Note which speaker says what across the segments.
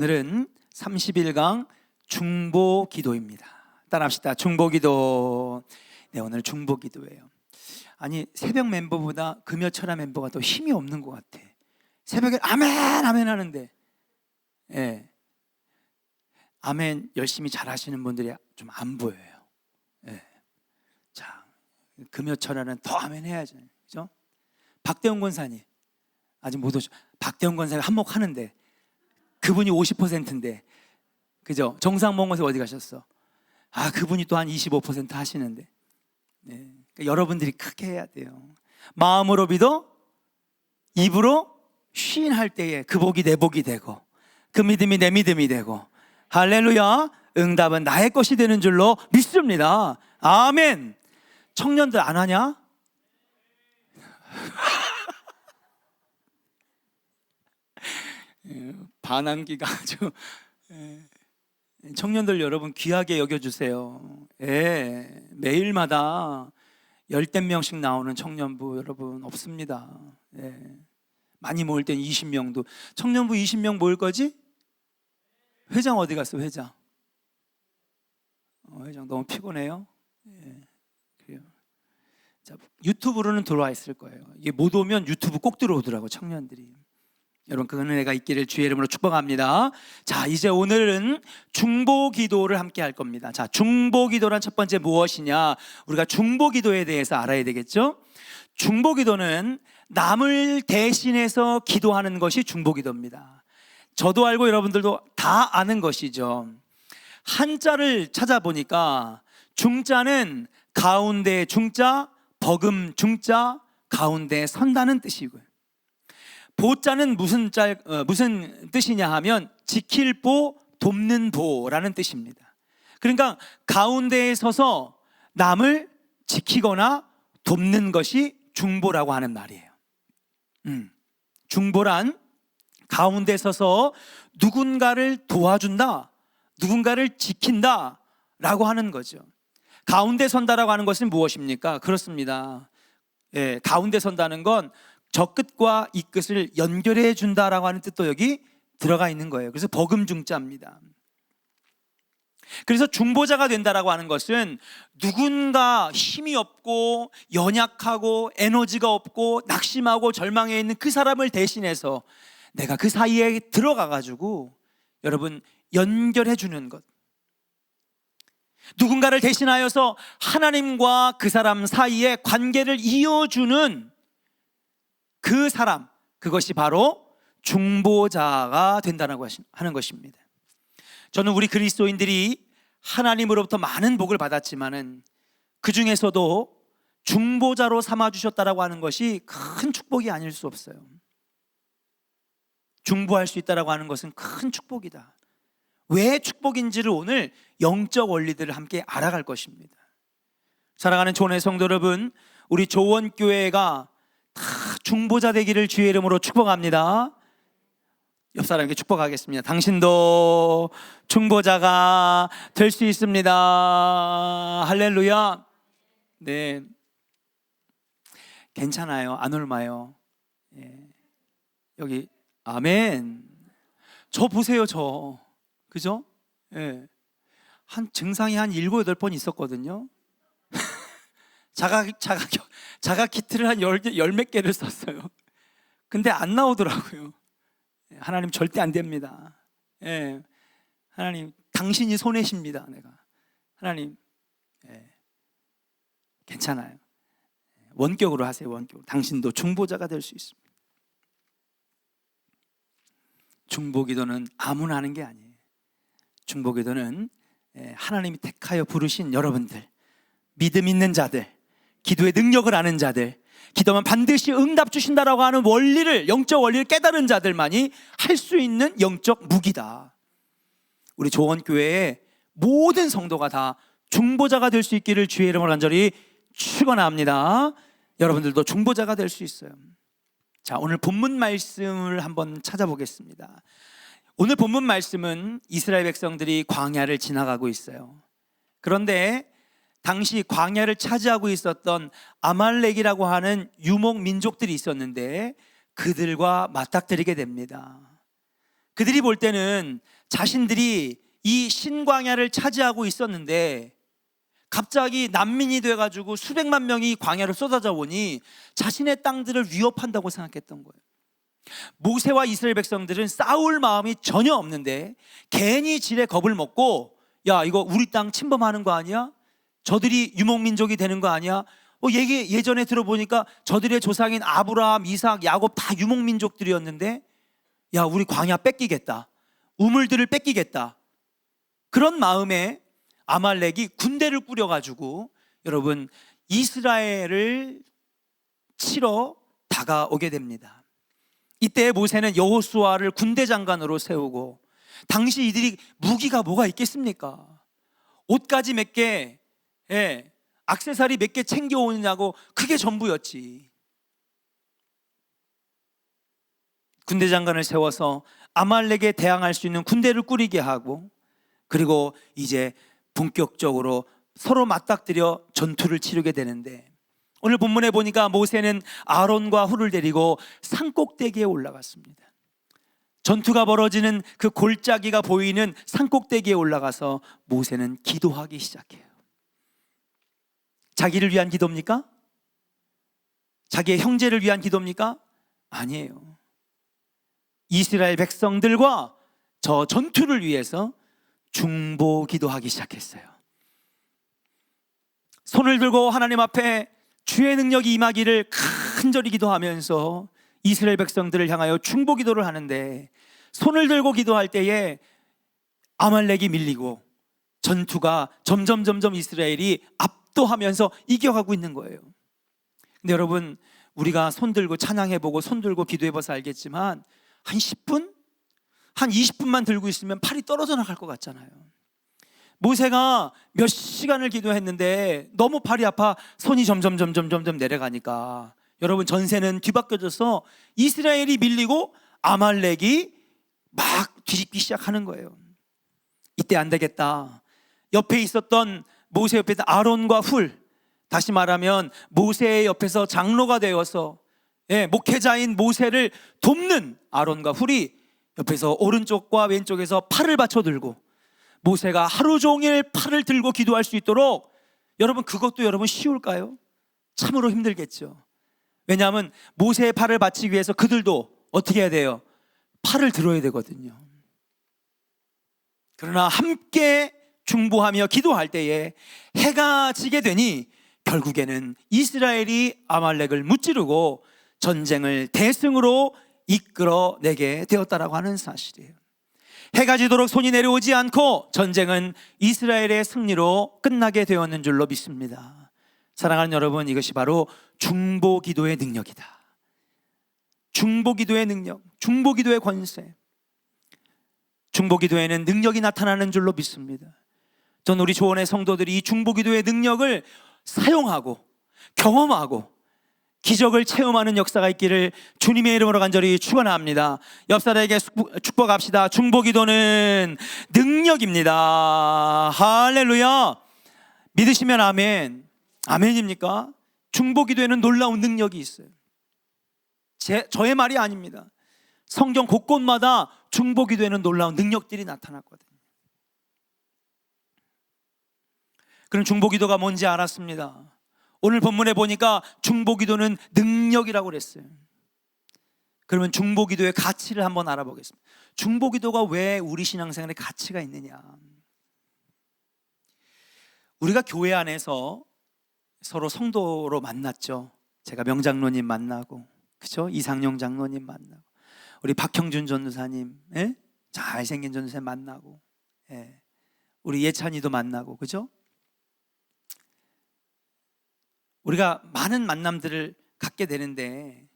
Speaker 1: 오늘은 30일강 중보기도입니다. 따라합시다. 중보기도. 네, 오늘 중보기도예요. 아니, 새벽 멤버보다 금요철야 멤버가 더 힘이 없는 것 같아. 새벽에 아멘 아멘 하는데, 아멘 열심히 잘 하시는 분들이 좀 안 보여요. 자, 금요철야는 더 아멘 해야죠. 그죠? 박대원 권사님 아직 못 오죠. 박대원 권사님 한몫하는데 그분이 50%인데, 그죠? 정상봉 권사 어디 가셨어? 그분이 또 한 25% 하시는데, 그러니까 여러분들이 크게 해야 돼요. 마음으로 믿어, 입으로 시인할 때에 그 복이 내 복이 되고, 그 믿음이 내 믿음이 되고, 할렐루야. 응답은 나의 것이 되는 줄로 믿습니다. 아멘. 청년들 안 하냐? 반항기가 아주, 청년들 여러분 귀하게 여겨주세요. 매일마다 10명씩 나오는 청년부 여러분 없습니다. 많이 모일 땐 20명도. 청년부 20명 모일 거지? 회장 어디 갔어? 회장 회장 너무 피곤해요? 그래요. 자, 유튜브로는 들어와 있을 거예요. 이게 못 오면 유튜브 꼭 들어오더라고, 청년들이. 여러분, 그 은혜가 있기를 주의 이름으로 축복합니다. 자, 이제 오늘은 중보기도를 함께 할 겁니다. 자, 중보기도란 첫 번째 무엇이냐? 우리가 중보기도에 대해서 알아야 되겠죠? 중보기도는 남을 대신해서 기도하는 것이 중보기도입니다. 저도 알고 여러분들도 다 아는 것이죠. 한자를 찾아보니까 중자는 가운데 중자, 버금 중자, 가운데 선다는 뜻이고요. 보자는 무슨 뜻이냐 하면 지킬 보, 돕는 보라는 뜻입니다. 그러니까 가운데에 서서 남을 지키거나 돕는 것이 중보라고 하는 말이에요. 중보란 가운데 서서 누군가를 도와준다, 누군가를 지킨다 라고 하는 거죠. 가운데 선다라고 하는 것은 무엇입니까? 그렇습니다. 가운데 선다는 건 저 끝과 이 끝을 연결해 준다라고 하는 뜻도 여기 들어가 있는 거예요. 그래서 버금중자입니다. 그래서 중보자가 된다라고 하는 것은 누군가 힘이 없고 연약하고 에너지가 없고 낙심하고 절망해 있는 그 사람을 대신해서 내가 그 사이에 들어가 가지고 여러분 연결해 주는 것, 누군가를 대신하여서 하나님과 그 사람 사이에 관계를 이어주는 그 사람, 그것이 바로 중보자가 된다고 하는 것입니다. 저는 우리 그리스도인들이 하나님으로부터 많은 복을 받았지만은 그 중에서도 중보자로 삼아주셨다라고 하는 것이 큰 축복이 아닐 수 없어요. 중보할 수 있다라고 하는 것은 큰 축복이다. 왜 축복인지를 오늘 영적 원리들을 함께 알아갈 것입니다. 사랑하는 조원의 성도 여러분, 우리 조원교회가 다 중보자 되기를 주의 이름으로 축복합니다. 옆 사람에게 축복하겠습니다. 당신도 중보자가 될 수 있습니다. 할렐루야. 네, 괜찮아요. 안 옮아요. 여기 아멘. 저 보세요, 저. 그죠? 한 증상이 한 7, 8번 있었거든요. 자가 키트를 한 열 몇 개를 썼어요. 근데 안 나오더라고요. 하나님 절대 안 됩니다. 하나님 당신이 손해십니다. 내가 하나님 괜찮아요. 원격으로 하세요. 원격으로. 당신도 중보자가 될 수 있습니다. 중보기도는 아무나 하는 게 아니에요. 중보기도는 하나님이 택하여 부르신 여러분들, 믿음 있는 자들, 기도의 능력을 아는 자들, 기도하면 반드시 응답 주신다라고 하는 원리를, 영적 원리를 깨달은 자들만이 할 수 있는 영적 무기다. 우리 조원교회의 모든 성도가 다 중보자가 될 수 있기를 주의 이름으로 간절히 축원합니다. 여러분들도 중보자가 될 수 있어요. 자, 오늘 본문 말씀을 한번 찾아보겠습니다. 오늘 본문 말씀은 이스라엘 백성들이 광야를 지나가고 있어요. 그런데 당시 광야를 차지하고 있었던 아말렉이라고 하는 유목 민족들이 있었는데 그들과 맞닥뜨리게 됩니다. 그들이 볼 때는 자신들이 이 신광야를 차지하고 있었는데 갑자기 난민이 돼가지고 수백만 명이 광야로 쏟아져 오니 자신의 땅들을 위협한다고 생각했던 거예요. 모세와 이스라엘 백성들은 싸울 마음이 전혀 없는데 괜히 지레 겁을 먹고, 야, 이거 우리 땅 침범하는 거 아니야? 저들이 유목민족이 되는 거 아니야? 얘기 예전에 들어보니까 저들의 조상인 아브라함, 이삭, 야곱 다 유목민족들이었는데, 야, 우리 광야 뺏기겠다, 우물들을 뺏기겠다. 그런 마음에 아말렉이 군대를 꾸려가지고 여러분 이스라엘을 치러 다가오게 됩니다. 이때 모세는 여호수아를 군대 장관으로 세우고, 당시 이들이 무기가 뭐가 있겠습니까? 옷가지 몇 개, 액세서리 몇 개 챙겨오느냐고, 그게 전부였지. 군대 장관을 세워서 아말렉에 대항할 수 있는 군대를 꾸리게 하고, 그리고 이제 본격적으로 서로 맞닥뜨려 전투를 치르게 되는데, 오늘 본문에 보니까 모세는 아론과 훌을 데리고 산꼭대기에 올라갔습니다. 전투가 벌어지는 그 골짜기가 보이는 산꼭대기에 올라가서 모세는 기도하기 시작해요. 자기를 위한 기도입니까? 자기의 형제를 위한 기도입니까? 아니에요. 이스라엘 백성들과 저 전투를 위해서 중보 기도하기 시작했어요. 손을 들고 하나님 앞에 주의 능력이 임하기를 간절히 기도하면서 이스라엘 백성들을 향하여 중보 기도를 하는데, 손을 들고 기도할 때에 아말렉이 밀리고 전투가 점점 이스라엘이 압도하면서 이겨가고 있는 거예요. 근데 여러분, 우리가 손 들고 찬양해보고 손 들고 기도해봐서 알겠지만 한 10분? 한 20분만 들고 있으면 팔이 떨어져 나갈 것 같잖아요. 모세가 몇 시간을 기도했는데 너무 팔이 아파 손이 점점 내려가니까 여러분, 전세는 뒤바뀌어져서 이스라엘이 밀리고 아말렉이 막 뒤집기 시작하는 거예요. 이때 안 되겠다. 옆에 있었던 모세 옆에 있던 아론과 훌, 다시 말하면 모세의 옆에서 장로가 되어서 목회자인 모세를 돕는 아론과 훌이 옆에서 오른쪽과 왼쪽에서 팔을 받쳐 들고 모세가 하루 종일 팔을 들고 기도할 수 있도록, 여러분, 그것도 여러분 쉬울까요? 참으로 힘들겠죠. 왜냐하면 모세의 팔을 받치기 위해서 그들도 어떻게 해야 돼요? 팔을 들어야 되거든요. 그러나 함께 중보하며 기도할 때에 해가 지게 되니 결국에는 이스라엘이 아말렉을 무찌르고 전쟁을 대승으로 이끌어내게 되었다라고 하는 사실이에요. 해가 지도록 손이 내려오지 않고 전쟁은 이스라엘의 승리로 끝나게 되었는 줄로 믿습니다. 사랑하는 여러분, 이것이 바로 중보기도의 능력이다. 중보기도의 능력, 중보기도의 권세, 중보기도에는 능력이 나타나는 줄로 믿습니다. 전 우리 조원의 성도들이 이 중보기도의 능력을 사용하고 경험하고 기적을 체험하는 역사가 있기를 주님의 이름으로 간절히 축원합니다. 옆 사람에게 축복합시다. 중보기도는 능력입니다. 할렐루야. 믿으시면 아멘. 아멘입니까? 중보기도에는 놀라운 능력이 있어요. 저의 말이 아닙니다. 성경 곳곳마다 중보기도에는 놀라운 능력들이 나타났거든요. 그럼 중보기도가 뭔지 알았습니다. 오늘 본문에 보니까 중보기도는 능력이라고 그랬어요. 그러면 중보기도의 가치를 한번 알아보겠습니다. 중보기도가 왜 우리 신앙생활에 가치가 있느냐? 우리가 교회 안에서 서로 성도로 만났죠. 제가 명장로님 만나고, 그렇죠? 이상용 장로님 만나고, 우리 박형준 전도사님, 잘생긴 전도사님 만나고, 우리 예찬이도 만나고, 그렇죠? 우리가 많은 만남들을 갖게 되는데,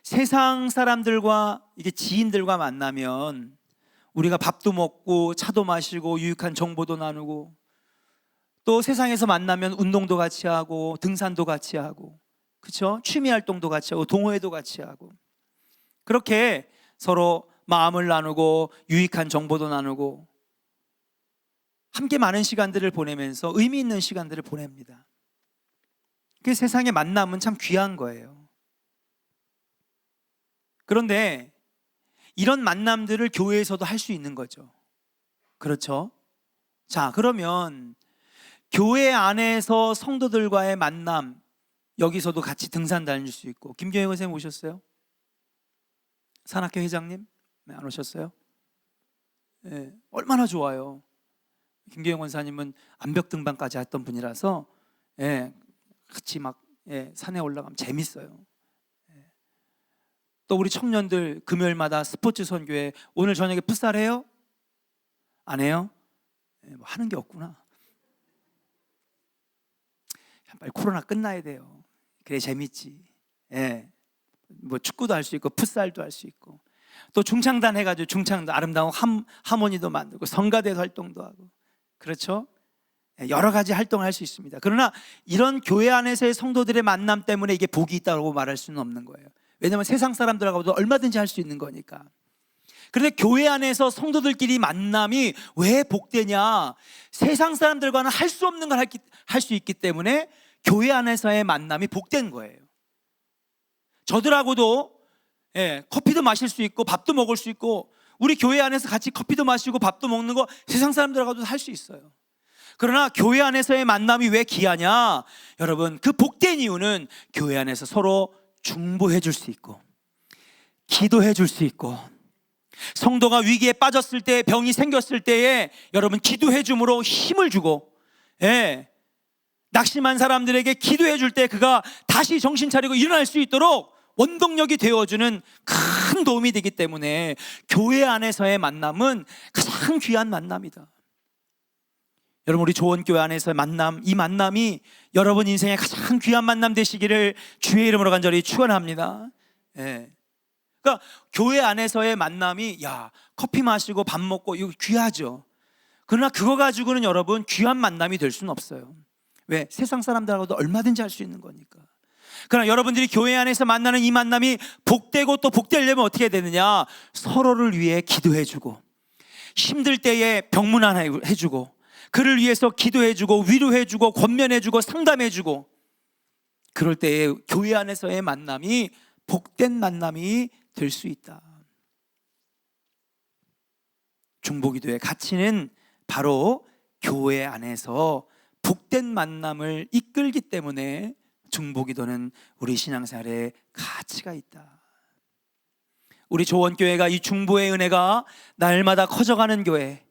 Speaker 1: 세상 사람들과 이게 지인들과 만나면 우리가 밥도 먹고 차도 마시고 유익한 정보도 나누고, 또 세상에서 만나면 운동도 같이 하고 등산도 같이 하고, 그렇죠? 취미 활동도 같이 하고 동호회도 같이 하고, 그렇게 서로 마음을 나누고 유익한 정보도 나누고 함께 많은 시간들을 보내면서 의미 있는 시간들을 보냅니다. 그 세상의 만남은 참 귀한 거예요. 그런데 이런 만남들을 교회에서도 할 수 있는 거죠. 그렇죠? 자, 그러면 교회 안에서 성도들과의 만남, 여기서도 같이 등산 다닐 수 있고. 김경희 선생님 오셨어요? 산악회 회장님? 네, 안 오셨어요? 네, 얼마나 좋아요. 김경희 원사님은 암벽 등반까지 했던 분이라서 같이 막 산에 올라가면 재밌어요. 또 우리 청년들 금요일마다 스포츠 선교회, 오늘 저녁에 풋살 해요? 안 해요? 뭐 하는 게 없구나. 빨리 코로나 끝나야 돼요. 그래 재밌지. 뭐 축구도 할 수 있고 풋살도 할 수 있고, 또 중창단 해가지고 중창단 아름다운 하모니도 만들고 성가대 활동도 하고, 그렇죠? 여러 가지 활동을 할 수 있습니다. 그러나 이런 교회 안에서의 성도들의 만남 때문에 이게 복이 있다고 말할 수는 없는 거예요. 왜냐하면 세상 사람들하고도 얼마든지 할 수 있는 거니까. 그런데 교회 안에서 성도들끼리 만남이 왜 복되냐? 세상 사람들과는 할 수 없는 걸 할 수 있기 때문에 교회 안에서의 만남이 복된 거예요. 저들하고도 커피도 마실 수 있고 밥도 먹을 수 있고, 우리 교회 안에서 같이 커피도 마시고 밥도 먹는 거 세상 사람들하고도 할 수 있어요. 그러나 교회 안에서의 만남이 왜 귀하냐? 여러분, 그 복된 이유는 교회 안에서 서로 중보해 줄 수 있고 기도해 줄 수 있고, 성도가 위기에 빠졌을 때, 병이 생겼을 때에 여러분 기도해 줌으로 힘을 주고, 낙심한 사람들에게 기도해 줄 때 그가 다시 정신 차리고 일어날 수 있도록 원동력이 되어주는 큰 도움이 되기 때문에 교회 안에서의 만남은 가장 귀한 만남이다. 여러분, 우리 조원교회 안에서의 만남, 이 만남이 여러분 인생의 가장 귀한 만남 되시기를 주의 이름으로 간절히 축원합니다. 그러니까 교회 안에서의 만남이, 커피 마시고 밥 먹고 이거 귀하죠. 그러나 그거 가지고는 여러분 귀한 만남이 될 수는 없어요. 왜? 세상 사람들하고도 얼마든지 할 수 있는 거니까. 그러나 여러분들이 교회 안에서 만나는 이 만남이 복되고 또 복되려면 어떻게 되느냐? 서로를 위해 기도해주고, 힘들 때에 병문안해주고, 그를 위해서 기도해주고 위로해주고 권면해주고 상담해주고, 그럴 때에 교회 안에서의 만남이 복된 만남이 될 수 있다. 중보기도의 가치는 바로 교회 안에서 복된 만남을 이끌기 때문에 중보기도는 우리 신앙생활에 가치가 있다. 우리 조원교회가 이 중보의 은혜가 날마다 커져가는 교회,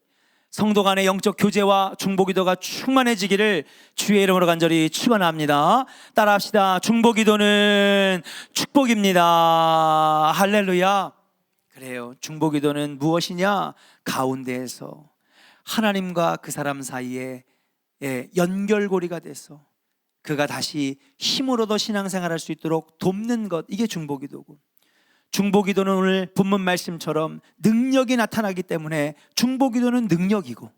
Speaker 1: 성도 간의 영적 교제와 중보기도가 충만해지기를 주의 이름으로 간절히 축원합니다. 따라합시다. 중보기도는 축복입니다. 할렐루야. 그래요. 중보기도는 무엇이냐? 가운데에서 하나님과 그 사람 사이에 연결고리가 돼서 그가 다시 힘으로 더 신앙생활할 수 있도록 돕는 것, 이게 중보기도고, 중보기도는 오늘 본문 말씀처럼 능력이 나타나기 때문에 중보기도는 능력이고,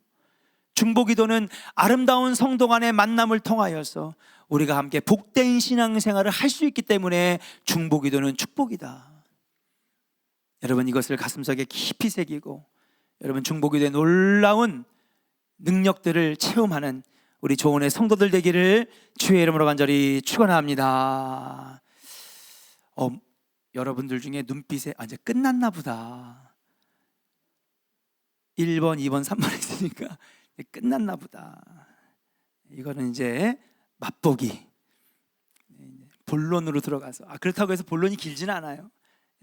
Speaker 1: 중보기도는 아름다운 성도 간의 만남을 통하여서 우리가 함께 복된 신앙생활을 할 수 있기 때문에 중보기도는 축복이다. 여러분, 이것을 가슴속에 깊이 새기고 여러분 중보기도의 놀라운 능력들을 체험하는 우리 조원의 성도들 되기를 주의 이름으로 간절히 축원합니다. 여러분들 중에 눈빛에 이제 끝났나 보다, 1번, 2번, 3번 했으니까 끝났나 보다. 이거는 이제 맛보기, 본론으로 들어가서, 그렇다고 해서 본론이 길지는 않아요.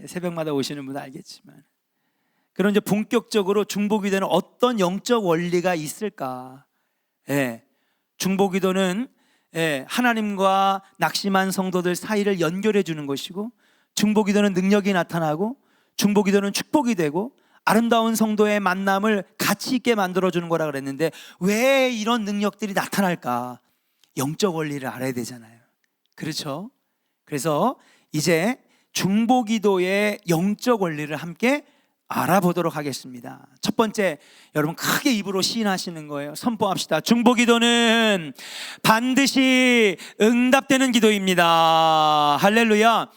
Speaker 1: 새벽마다 오시는 분은 알겠지만, 그럼 이제 본격적으로 중보기도는 어떤 영적 원리가 있을까? 중보기도는 하나님과 낙심한 성도들 사이를 연결해 주는 것이고, 중보기도는 능력이 나타나고, 중보기도는 축복이 되고, 아름다운 성도의 만남을 가치 있게 만들어주는 거라 그랬는데, 왜 이런 능력들이 나타날까? 영적 원리를 알아야 되잖아요. 그렇죠? 그래서 이제 중보기도의 영적 원리를 함께 알아보도록 하겠습니다. 첫 번째, 여러분 크게 입으로 시인하시는 거예요. 선포합시다. 중보기도는 반드시 응답되는 기도입니다. 할렐루야.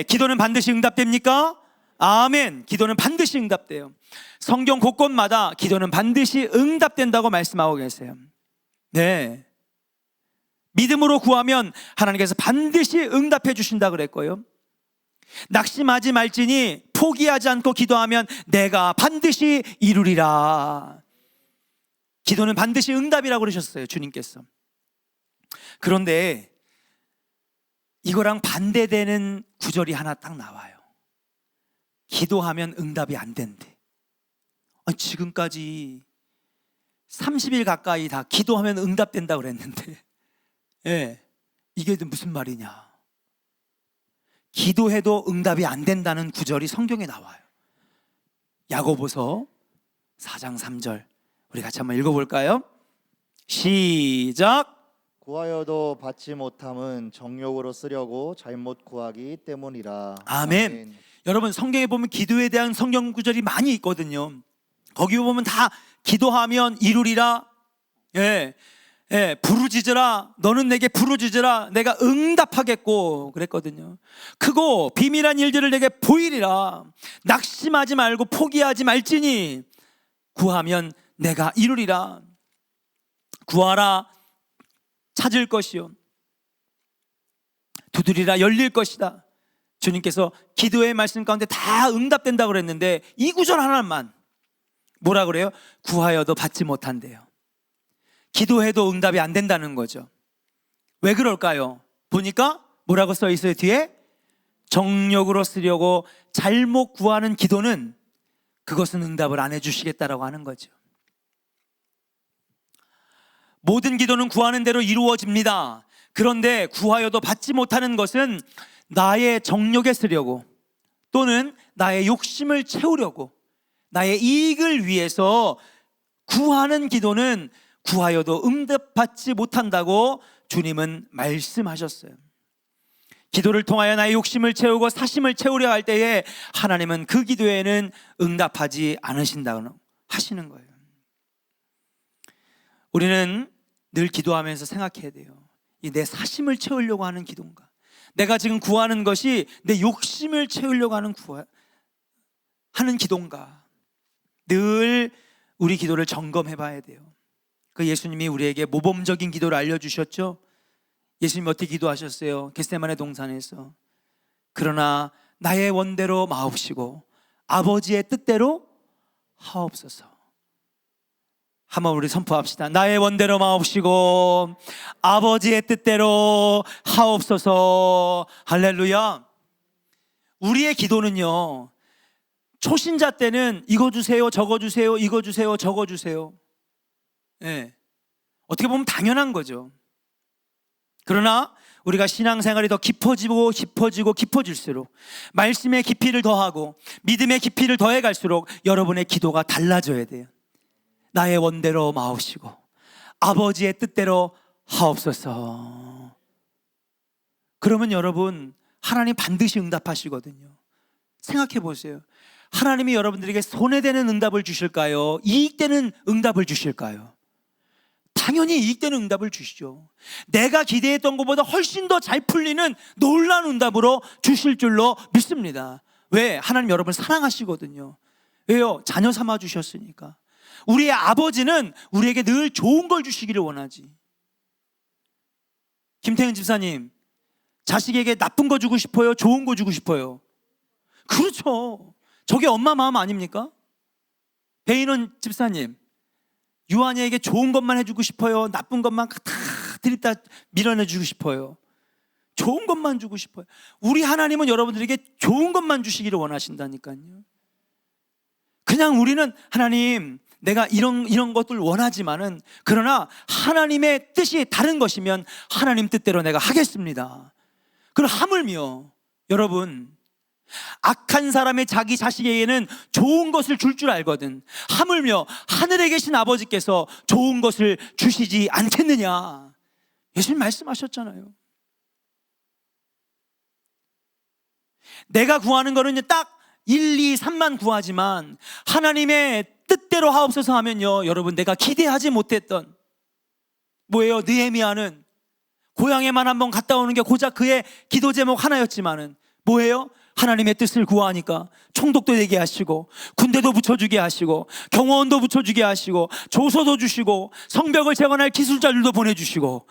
Speaker 1: 기도는 반드시 응답됩니까? 아멘. 기도는 반드시 응답돼요. 성경 곳곳마다 기도는 반드시 응답된다고 말씀하고 계세요. 믿음으로 구하면 하나님께서 반드시 응답해 주신다 그랬고요. 낙심하지 말지니 포기하지 않고 기도하면 내가 반드시 이루리라. 기도는 반드시 응답이라고 그러셨어요, 주님께서. 그런데 이거랑 반대되는 구절이 하나 딱 나와요. 기도하면 응답이 안 된대. 아니, 지금까지 30일 가까이 다 기도하면 응답된다고 그랬는데, 예, 이게 무슨 말이냐. 기도해도 응답이 안 된다는 구절이 성경에 나와요. 야고보서 4장 3절 우리 같이 한번 읽어볼까요? 시작.
Speaker 2: 구하여도 받지 못함은 정욕으로 쓰려고 잘못 구하기 때문이라.
Speaker 1: 아멘. 여러분, 성경에 보면 기도에 대한 성경 구절이 많이 있거든요. 거기 보면 다 기도하면 이루리라, 부르짖으라, 너는 내게 부르짖으라, 내가 응답하겠고 그랬거든요. 크고 비밀한 일들을 내게 보이리라. 낙심하지 말고 포기하지 말지니 구하면 내가 이루리라. 구하라, 찾을 것이요, 두드리라, 열릴 것이다. 주님께서 기도의 말씀 가운데 다 응답된다고 그랬는데 이 구절 하나만 뭐라 그래요? 구하여도 받지 못한대요. 기도해도 응답이 안 된다는 거죠. 왜 그럴까요? 보니까 뭐라고 써 있어요, 뒤에? 정욕으로 쓰려고 잘못 구하는 기도는 그것은 응답을 안 해주시겠다라고 하는 거죠. 모든 기도는 구하는 대로 이루어집니다. 그런데 구하여도 받지 못하는 것은 나의 정욕에 쓰려고, 또는 나의 욕심을 채우려고, 나의 이익을 위해서 구하는 기도는 구하여도 응답받지 못한다고 주님은 말씀하셨어요. 기도를 통하여 나의 욕심을 채우고 사심을 채우려 할 때에 하나님은 그 기도에는 응답하지 않으신다고 하시는 거예요. 우리는 늘 기도하면서 생각해야 돼요. 이 내 사심을 채우려고 하는 기도인가? 내가 지금 구하는 것이 내 욕심을 채우려고 하는 기도인가? 늘 우리 기도를 점검해 봐야 돼요. 그 예수님이 우리에게 모범적인 기도를 알려주셨죠. 예수님이 어떻게 기도하셨어요? 겟세마네 동산에서. 그러나 나의 원대로 마옵시고 아버지의 뜻대로 하옵소서. 한번 우리 선포합시다. 나의 원대로 마옵시고 아버지의 뜻대로 하옵소서. 할렐루야. 우리의 기도는요, 초신자 때는 이거 주세요, 저거 주세요, 이거 주세요, 저거 주세요. 어떻게 보면 당연한 거죠. 그러나 우리가 신앙생활이 더 깊어지고 깊어질수록, 말씀의 깊이를 더하고 믿음의 깊이를 더해 갈수록 여러분의 기도가 달라져야 돼요. 나의 원대로 마옵시고 아버지의 뜻대로 하옵소서. 그러면 여러분, 하나님 반드시 응답하시거든요. 생각해 보세요. 하나님이 여러분들에게 손해되는 응답을 주실까요? 이익되는 응답을 주실까요? 당연히 이익되는 응답을 주시죠. 내가 기대했던 것보다 훨씬 더 잘 풀리는 놀라운 응답으로 주실 줄로 믿습니다. 왜? 하나님 여러분을 사랑하시거든요. 왜요? 자녀 삼아 주셨으니까. 우리의 아버지는 우리에게 늘 좋은 걸 주시기를 원하지. 김태현 집사님, 자식에게 나쁜 거 주고 싶어요? 좋은 거 주고 싶어요? 그렇죠. 저게 엄마 마음 아닙니까? 배인원 집사님, 유한이에게 좋은 것만 해주고 싶어요? 나쁜 것만 다 들이다 밀어내주고 싶어요? 좋은 것만 주고 싶어요. 우리 하나님은 여러분들에게 좋은 것만 주시기를 원하신다니까요. 그냥 우리는 하나님, 내가 이런 것들 원하지만은, 그러나 하나님의 뜻이 다른 것이면 하나님 뜻대로 내가 하겠습니다. 그럼 하물며 여러분, 악한 사람의 자기 자식에게는 좋은 것을 줄 줄 알거든. 하물며 하늘에 계신 아버지께서 좋은 것을 주시지 않겠느냐. 예수님 말씀하셨잖아요. 내가 구하는 거는 딱 1, 2, 3만 구하지만 하나님의 뜻대로 하옵소서 하면요, 여러분, 내가 기대하지 못했던, 뭐예요? 느헤미야는 고향에만 한번 갔다 오는 게 고작 그의 기도 제목 하나였지만은 뭐예요? 하나님의 뜻을 구하니까 총독도 되게 하시고, 군대도 붙여주게 하시고, 경호원도 붙여주게 하시고, 조서도 주시고, 성벽을 재건할 기술자들도 보내주시고,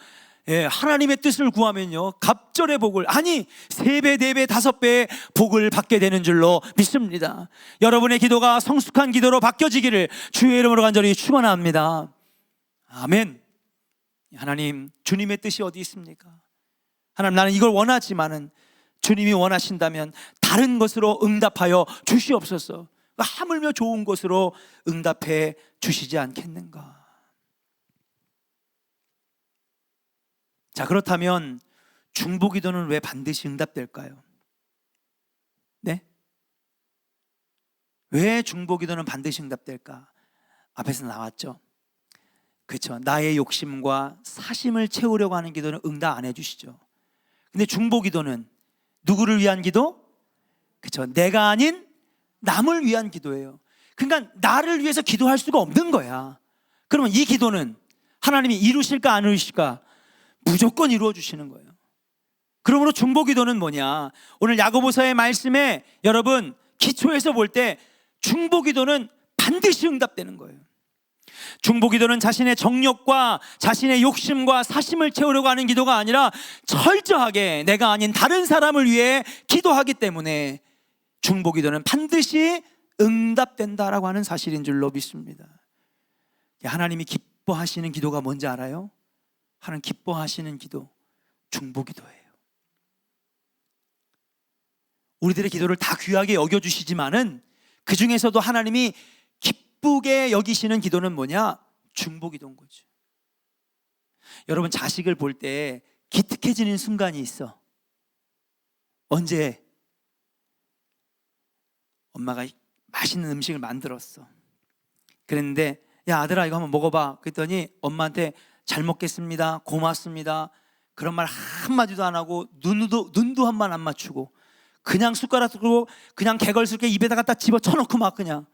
Speaker 1: 예, 하나님의 뜻을 구하면요 갑절의 복을, 아니 3배, 4배, 5배의 복을 받게 되는 줄로 믿습니다. 여러분의 기도가 성숙한 기도로 바뀌어지기를 주의 이름으로 간절히 축원합니다. 아멘. 하나님, 주님의 뜻이 어디 있습니까? 하나님, 나는 이걸 원하지만은 주님이 원하신다면 다른 것으로 응답하여 주시옵소서. 하물며 좋은 것으로 응답해 주시지 않겠는가? 자, 그렇다면 중보기도는 왜 반드시 응답될까요? 네? 왜 중보기도는 반드시 응답될까? 앞에서 나왔죠. 그렇죠. 나의 욕심과 사심을 채우려고 하는 기도는 응답 안 해주시죠. 근데 중보기도는 누구를 위한 기도? 그렇죠. 내가 아닌 남을 위한 기도예요. 그러니까 나를 위해서 기도할 수가 없는 거야. 그러면 이 기도는 하나님이 이루실까 안 이루실까? 무조건 이루어 주시는 거예요. 그러므로 중보기도는 뭐냐? 오늘 야고보서의 말씀에 여러분 기초에서 볼 때 중보기도는 반드시 응답되는 거예요. 중보기도는 자신의 정욕과 자신의 욕심과 사심을 채우려고 하는 기도가 아니라 철저하게 내가 아닌 다른 사람을 위해 기도하기 때문에 중보기도는 반드시 응답된다라고 하는 사실인 줄로 믿습니다. 하나님이 기뻐하시는 기도가 뭔지 알아요? 하나님 기뻐하시는 기도, 중보기도예요. 우리들의 기도를 다 귀하게 여겨주시지만은 그 중에서도 하나님이 기쁘게 여기시는 기도는 뭐냐? 중보기도인 거죠. 여러분, 자식을 볼 때 기특해지는 순간이 있어. 언제? 엄마가 맛있는 음식을 만들었어. 그랬는데 야 아들아 이거 한번 먹어봐. 그랬더니 엄마한테 잘 먹겠습니다, 고맙습니다 그런 말 한마디도 안 하고 눈도 한 번 안 맞추고 그냥 숟가락 들고 그냥 개걸스럽게 입에다 갖다 집어쳐놓고 막 그냥.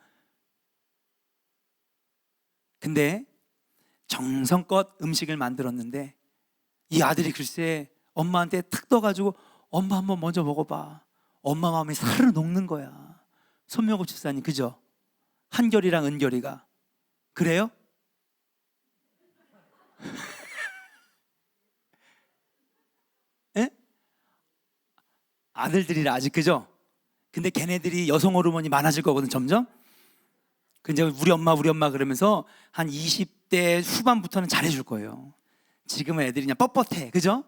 Speaker 1: 근데 정성껏 음식을 만들었는데 이 아들이 글쎄 엄마한테 탁 떠가지고 엄마 한번 먼저 먹어봐. 엄마 마음이 사르르 녹는 거야. 손명호 집사님, 그죠? 한결이랑 은결이가 그래요? 예? 아들들이라 아직, 그죠? 근데 걔네들이 여성 호르몬이 많아질 거거든 점점. 근데 우리 엄마 그러면서 한 20대 후반부터는 잘해줄 거예요. 지금은 애들이 그냥 뻣뻣해, 그죠?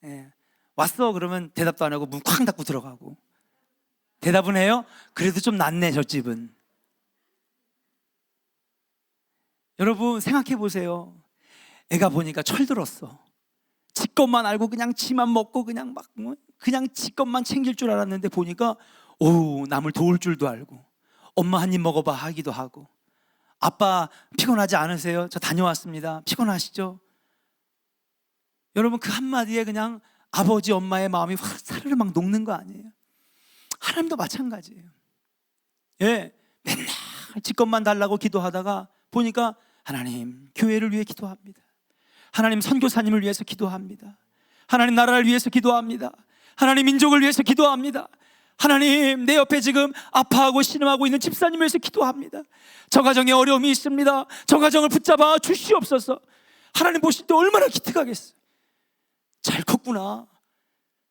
Speaker 1: 예. 왔어 그러면 대답도 안 하고 문 쾅 닫고 들어가고. 대답은 해요? 그래도 좀 낫네 저 집은. 여러분 생각해 보세요. 애가 보니까 철들었어. 지 것만 알고 그냥 지만 먹고 그냥 막 그냥 지 것만 챙길 줄 알았는데 보니까 오 남을 도울 줄도 알고 엄마 한 입 먹어봐 하기도 하고. 아빠 피곤하지 않으세요? 저 다녀왔습니다. 피곤하시죠? 여러분 그 한마디에 그냥 아버지 엄마의 마음이 확 사르르 막 녹는 거 아니에요? 하나님도 마찬가지예요. 예, 맨날 지 것만 달라고 기도하다가 보니까 하나님 교회를 위해 기도합니다. 하나님 선교사님을 위해서 기도합니다. 하나님 나라를 위해서 기도합니다. 하나님 민족을 위해서 기도합니다. 하나님 내 옆에 지금 아파하고 신음하고 있는 집사님을 위해서 기도합니다. 저 가정에 어려움이 있습니다. 저 가정을 붙잡아 주시옵소서. 하나님 보실 때 얼마나 기특하겠어요. 잘 컸구나,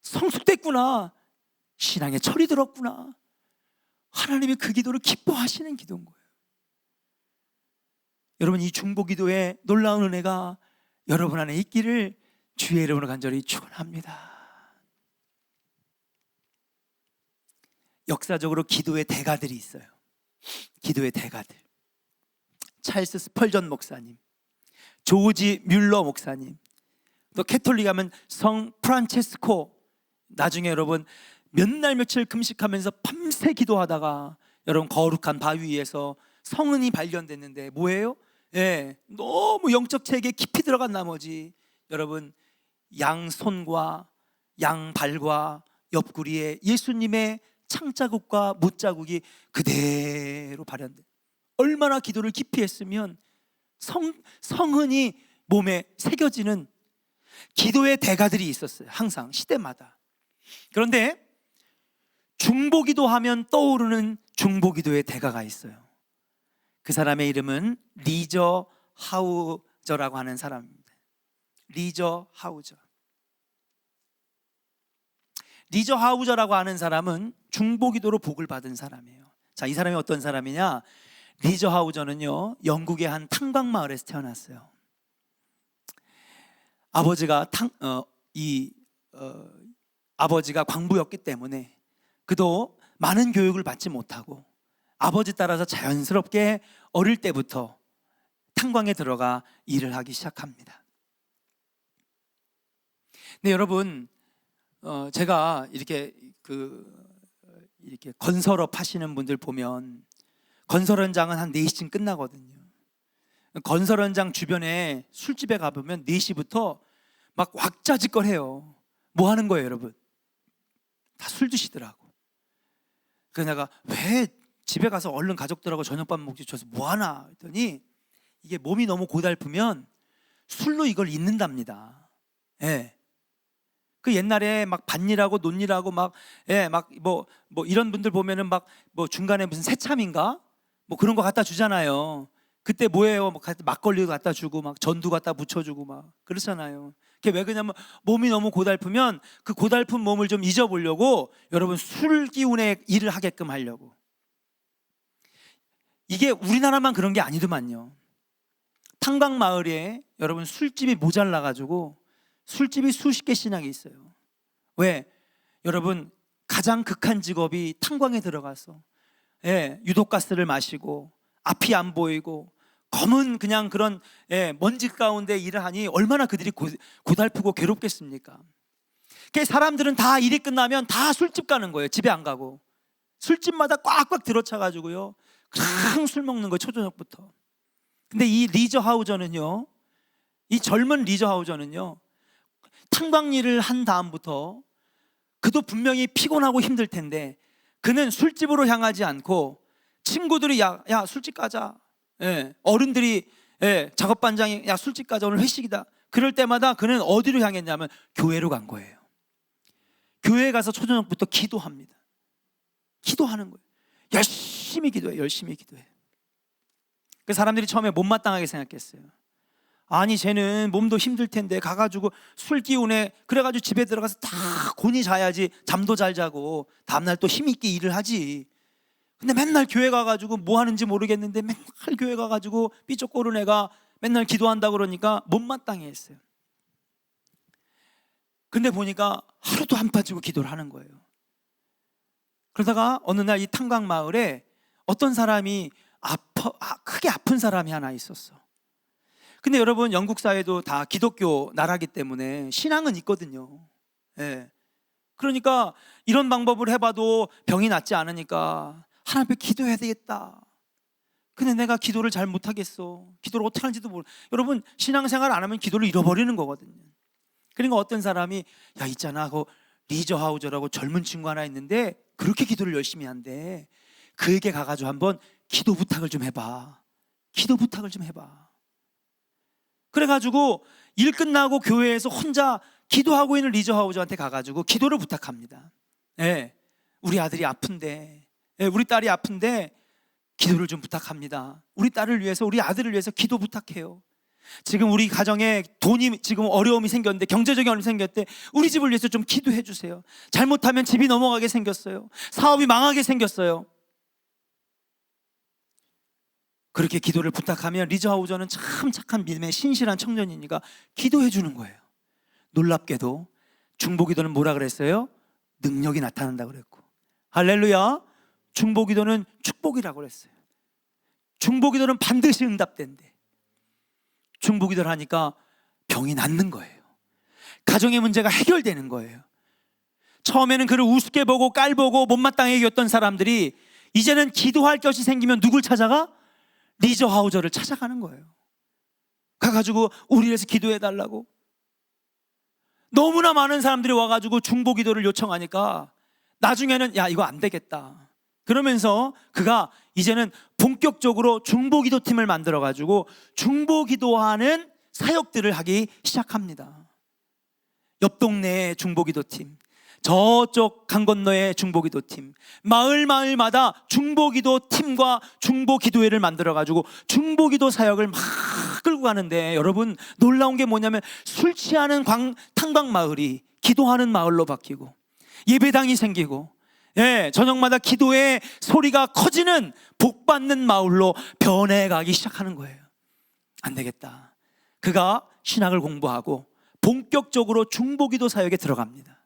Speaker 1: 성숙됐구나, 신앙에 철이 들었구나. 하나님이 그 기도를 기뻐하시는 기도인 거예요. 여러분 이 중보기도의 놀라운 은혜가 여러분 안에 있기를 주의 이름으로 간절히 축원합니다. 역사적으로 기도의 대가들이 있어요. 기도의 대가들. 찰스 스펄전 목사님, 조지 뮬러 목사님, 또 캐톨릭 하면 성 프란체스코. 나중에 여러분 몇 날 며칠 금식하면서 밤새 기도하다가 여러분 거룩한 바위 위에서 성은이 발견됐는데 뭐예요? 예, 너무 영적 체계에 깊이 들어간 나머지 여러분 양손과 양발과 옆구리에 예수님의 창자국과 못자국이 그대로 발현돼. 얼마나 기도를 깊이 했으면 성은이 몸에 새겨지는 기도의 대가들이 있었어요. 항상 시대마다. 그런데 중보기도 하면 떠오르는 중보기도의 대가가 있어요. 그 사람의 이름은 리저 하우저라고 하는 사람입니다. 리저 하우저. 리저 하우저라고 하는 사람은 중보기도로 복을 받은 사람이에요. 자, 이 사람이 어떤 사람이냐? 리저 하우저는요, 영국의 한 탄광 마을에서 태어났어요. 아버지가 광부였기 때문에 그도 많은 교육을 받지 못하고 아버지 따라서 자연스럽게 어릴 때부터 탄광에 들어가 일을 하기 시작합니다. 네, 여러분, 제가 이렇게 건설업 하시는 분들 보면 건설 현장은 한 4시쯤 끝나거든요. 건설 현장 주변에 술집에 가보면 4시부터 막 왁자지껄해요. 뭐 하는 거예요, 여러분? 다 술 드시더라고. 그래서 내가 왜 집에 가서 얼른 가족들하고 저녁밥 먹지 줘서 뭐 하나 했더니 이게 몸이 너무 고달프면 술로 이걸 잊는답니다. 예. 그 옛날에 막 밭일하고 논일하고 막 이런 분들 보면은 막 뭐 중간에 무슨 새참인가 뭐 그런 거 갖다 주잖아요. 그때 뭐예요? 막걸리도 갖다 주고 막 전두 갖다 붙여주고 막 그렇잖아요. 그게 왜 그러냐면 몸이 너무 고달프면 그 고달픈 몸을 좀 잊어보려고 여러분 술 기운에 일을 하게끔 하려고. 이게 우리나라만 그런 게 아니더만요. 탄광 마을에 여러분 술집이 모자라가지고 술집이 수십 개 신앙이 있어요. 왜? 여러분 가장 극한 직업이 탄광에 들어가서 유독가스를 마시고 앞이 안 보이고 검은 그냥 그런 먼지 가운데 일을 하니 얼마나 그들이 고달프고 괴롭겠습니까? 사람들은 다 일이 끝나면 다 술집 가는 거예요. 집에 안 가고 술집마다 꽉꽉 들어차가지고요 그냥 술 먹는 거예요, 초저녁부터. 근데 이 리저 하우저는요, 이 젊은 리저 하우저는요 탄광 일을 한 다음부터 그도 분명히 피곤하고 힘들 텐데 그는 술집으로 향하지 않고 친구들이 야 술집 가자, 어른들이 작업반장이 야 술집 가자 오늘 회식이다, 그럴 때마다 그는 어디로 향했냐면 교회로 간 거예요. 교회에 가서 초저녁부터 기도합니다. 기도하는 거예요. 열심히 기도해. 그 사람들이 처음에 못마땅하게 생각했어요. 아니 쟤는 몸도 힘들 텐데 가가지고 술 기운에 그래가지고 집에 들어가서 다 곤히 자야지 잠도 잘 자고 다음날 또 힘있게 일을 하지. 근데 맨날 교회 가가지고 뭐 하는지 모르겠는데 맨날 교회 가가지고 삐쩍거리는 애가 맨날 기도한다고 그러니까 못마땅해 했어요. 근데 보니까 하루도 안 빠지고 기도를 하는 거예요. 그러다가 어느 날 이 탄광 마을에 어떤 사람이 크게 아픈 사람이 하나 있었어. 근데 여러분 영국 사회도 다 기독교 나라기 때문에 신앙은 있거든요. 그러니까 이런 방법을 해봐도 병이 낫지 않으니까 하나님 앞에 기도해야 되겠다. 근데 내가 기도를 잘 못하겠어. 기도를 어떻게 하는지도 모르. 여러분 신앙생활 안 하면 기도를 잃어버리는 거거든요. 그러니까 어떤 사람이 야 있잖아 그 리저 하우저라고 젊은 친구 하나 있는데 그렇게 기도를 열심히 한대. 그에게 가가지고 한번 기도 부탁을 좀 해봐. 그래가지고 일 끝나고 교회에서 혼자 기도하고 있는 리저 하우저한테 가가지고 기도를 부탁합니다. 우리 아들이 아픈데, 우리 딸이 아픈데 기도를 좀 부탁합니다. 우리 딸을 위해서, 우리 아들을 위해서 기도 부탁해요. 지금 우리 가정에 돈이 지금 어려움이 생겼는데, 경제적인 어려움이 생겼대. 우리 집을 위해서 좀 기도해 주세요. 잘못하면 집이 넘어가게 생겼어요. 사업이 망하게 생겼어요. 그렇게 기도를 부탁하면 리저 하우저는 참 착한 믿음의 신실한 청년이니까 기도해 주는 거예요. 놀랍게도 중보기도는 뭐라 그랬어요? 능력이 나타난다고 그랬고, 할렐루야. 중보기도는 축복이라고 그랬어요. 중보기도는 반드시 응답된대. 중보기도를 하니까 병이 낫는 거예요. 가정의 문제가 해결되는 거예요. 처음에는 그를 우습게 보고 깔보고 못마땅하게 여겼던 사람들이 이제는 기도할 것이 생기면 누굴 찾아가? 리저 하우저를 찾아가는 거예요. 가가지고 우리 위해서 기도해달라고. 너무나 많은 사람들이 와가지고 중보기도를 요청하니까 나중에는 야 이거 안 되겠다 그러면서 그가 이제는 본격적으로 중보기도팀을 만들어가지고 중보기도하는 사역들을 하기 시작합니다. 옆 동네의 중보기도팀, 저쪽 강 건너의 중보기도팀, 마을마다 중보기도팀과 중보기도회를 만들어가지고 중보기도 사역을 막 끌고 가는데 여러분 놀라운 게 뭐냐면 술 취하는 탕방 마을이 기도하는 마을로 바뀌고 예배당이 생기고 저녁마다 기도의 소리가 커지는 복받는 마을로 변해가기 시작하는 거예요. 안 되겠다. 그가 신학을 공부하고 본격적으로 중보기도 사역에 들어갑니다.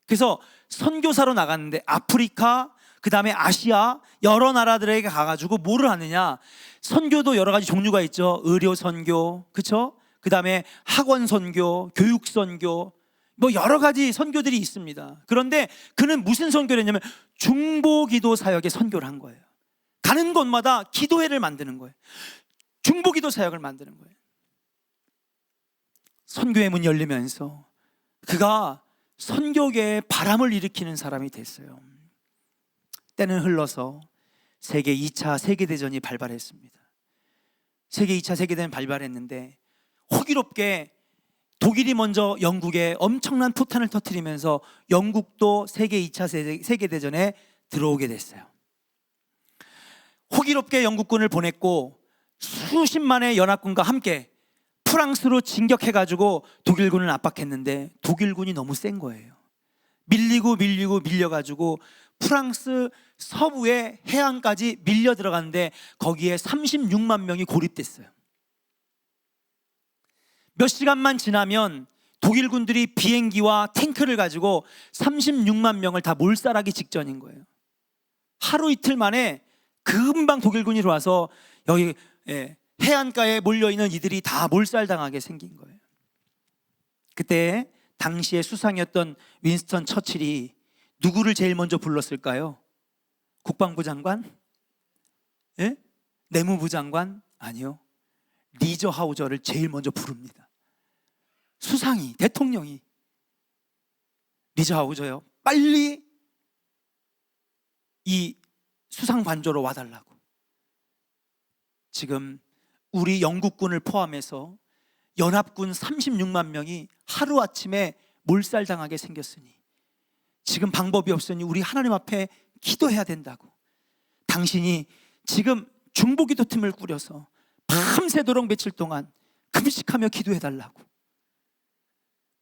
Speaker 1: 그래서 선교사로 나갔는데 아프리카, 그 다음에 아시아 여러 나라들에게 가가지고 뭐를 하느냐, 선교도 여러 가지 종류가 있죠. 의료 선교, 그렇죠? 그 다음에 학원 선교, 교육 선교, 뭐 여러 가지 선교들이 있습니다. 그런데 그는 무슨 선교를 했냐면 중보기도 사역에 선교를 한 거예요. 가는 곳마다 기도회를 만드는 거예요. 중보기도 사역을 만드는 거예요. 선교의 문이 열리면서 그가 선교계에 바람을 일으키는 사람이 됐어요. 때는 흘러서 세계 2차 세계대전이 발발했습니다. 세계 2차 세계대전이 발발했는데 호기롭게 독일이 먼저 영국에 엄청난 포탄을 터뜨리면서 영국도 세계 2차 세계대전에 들어오게 됐어요. 호기롭게 영국군을 보냈고 수십만의 연합군과 함께 프랑스로 진격해가지고 독일군을 압박했는데 독일군이 너무 센 거예요. 밀려가지고 프랑스 서부의 해안까지 밀려 들어갔는데 거기에 36만 명이 고립됐어요. 몇 시간만 지나면 독일군들이 비행기와 탱크를 가지고 36만 명을 다 몰살하기 직전인 거예요. 하루 이틀 만에 금방 독일군이 들어와서 여기 해안가에 몰려있는 이들이 다 몰살당하게 생긴 거예요. 그때 당시의 수상이었던 윈스턴 처칠이 누구를 제일 먼저 불렀을까요? 국방부 장관? 내무부 장관? 아니요. 리저 하우저를 제일 먼저 부릅니다. 수상이, 대통령이 리저 하우저요, 빨리 이 수상 관저로 와달라고. 지금 우리 영국군을 포함해서 연합군 36만 명이 하루아침에 몰살당하게 생겼으니 지금 방법이 없으니 우리 하나님 앞에 기도해야 된다고. 당신이 지금 중보기도 팀을 꾸려서 밤새도록 며칠 동안 금식하며 기도해달라고.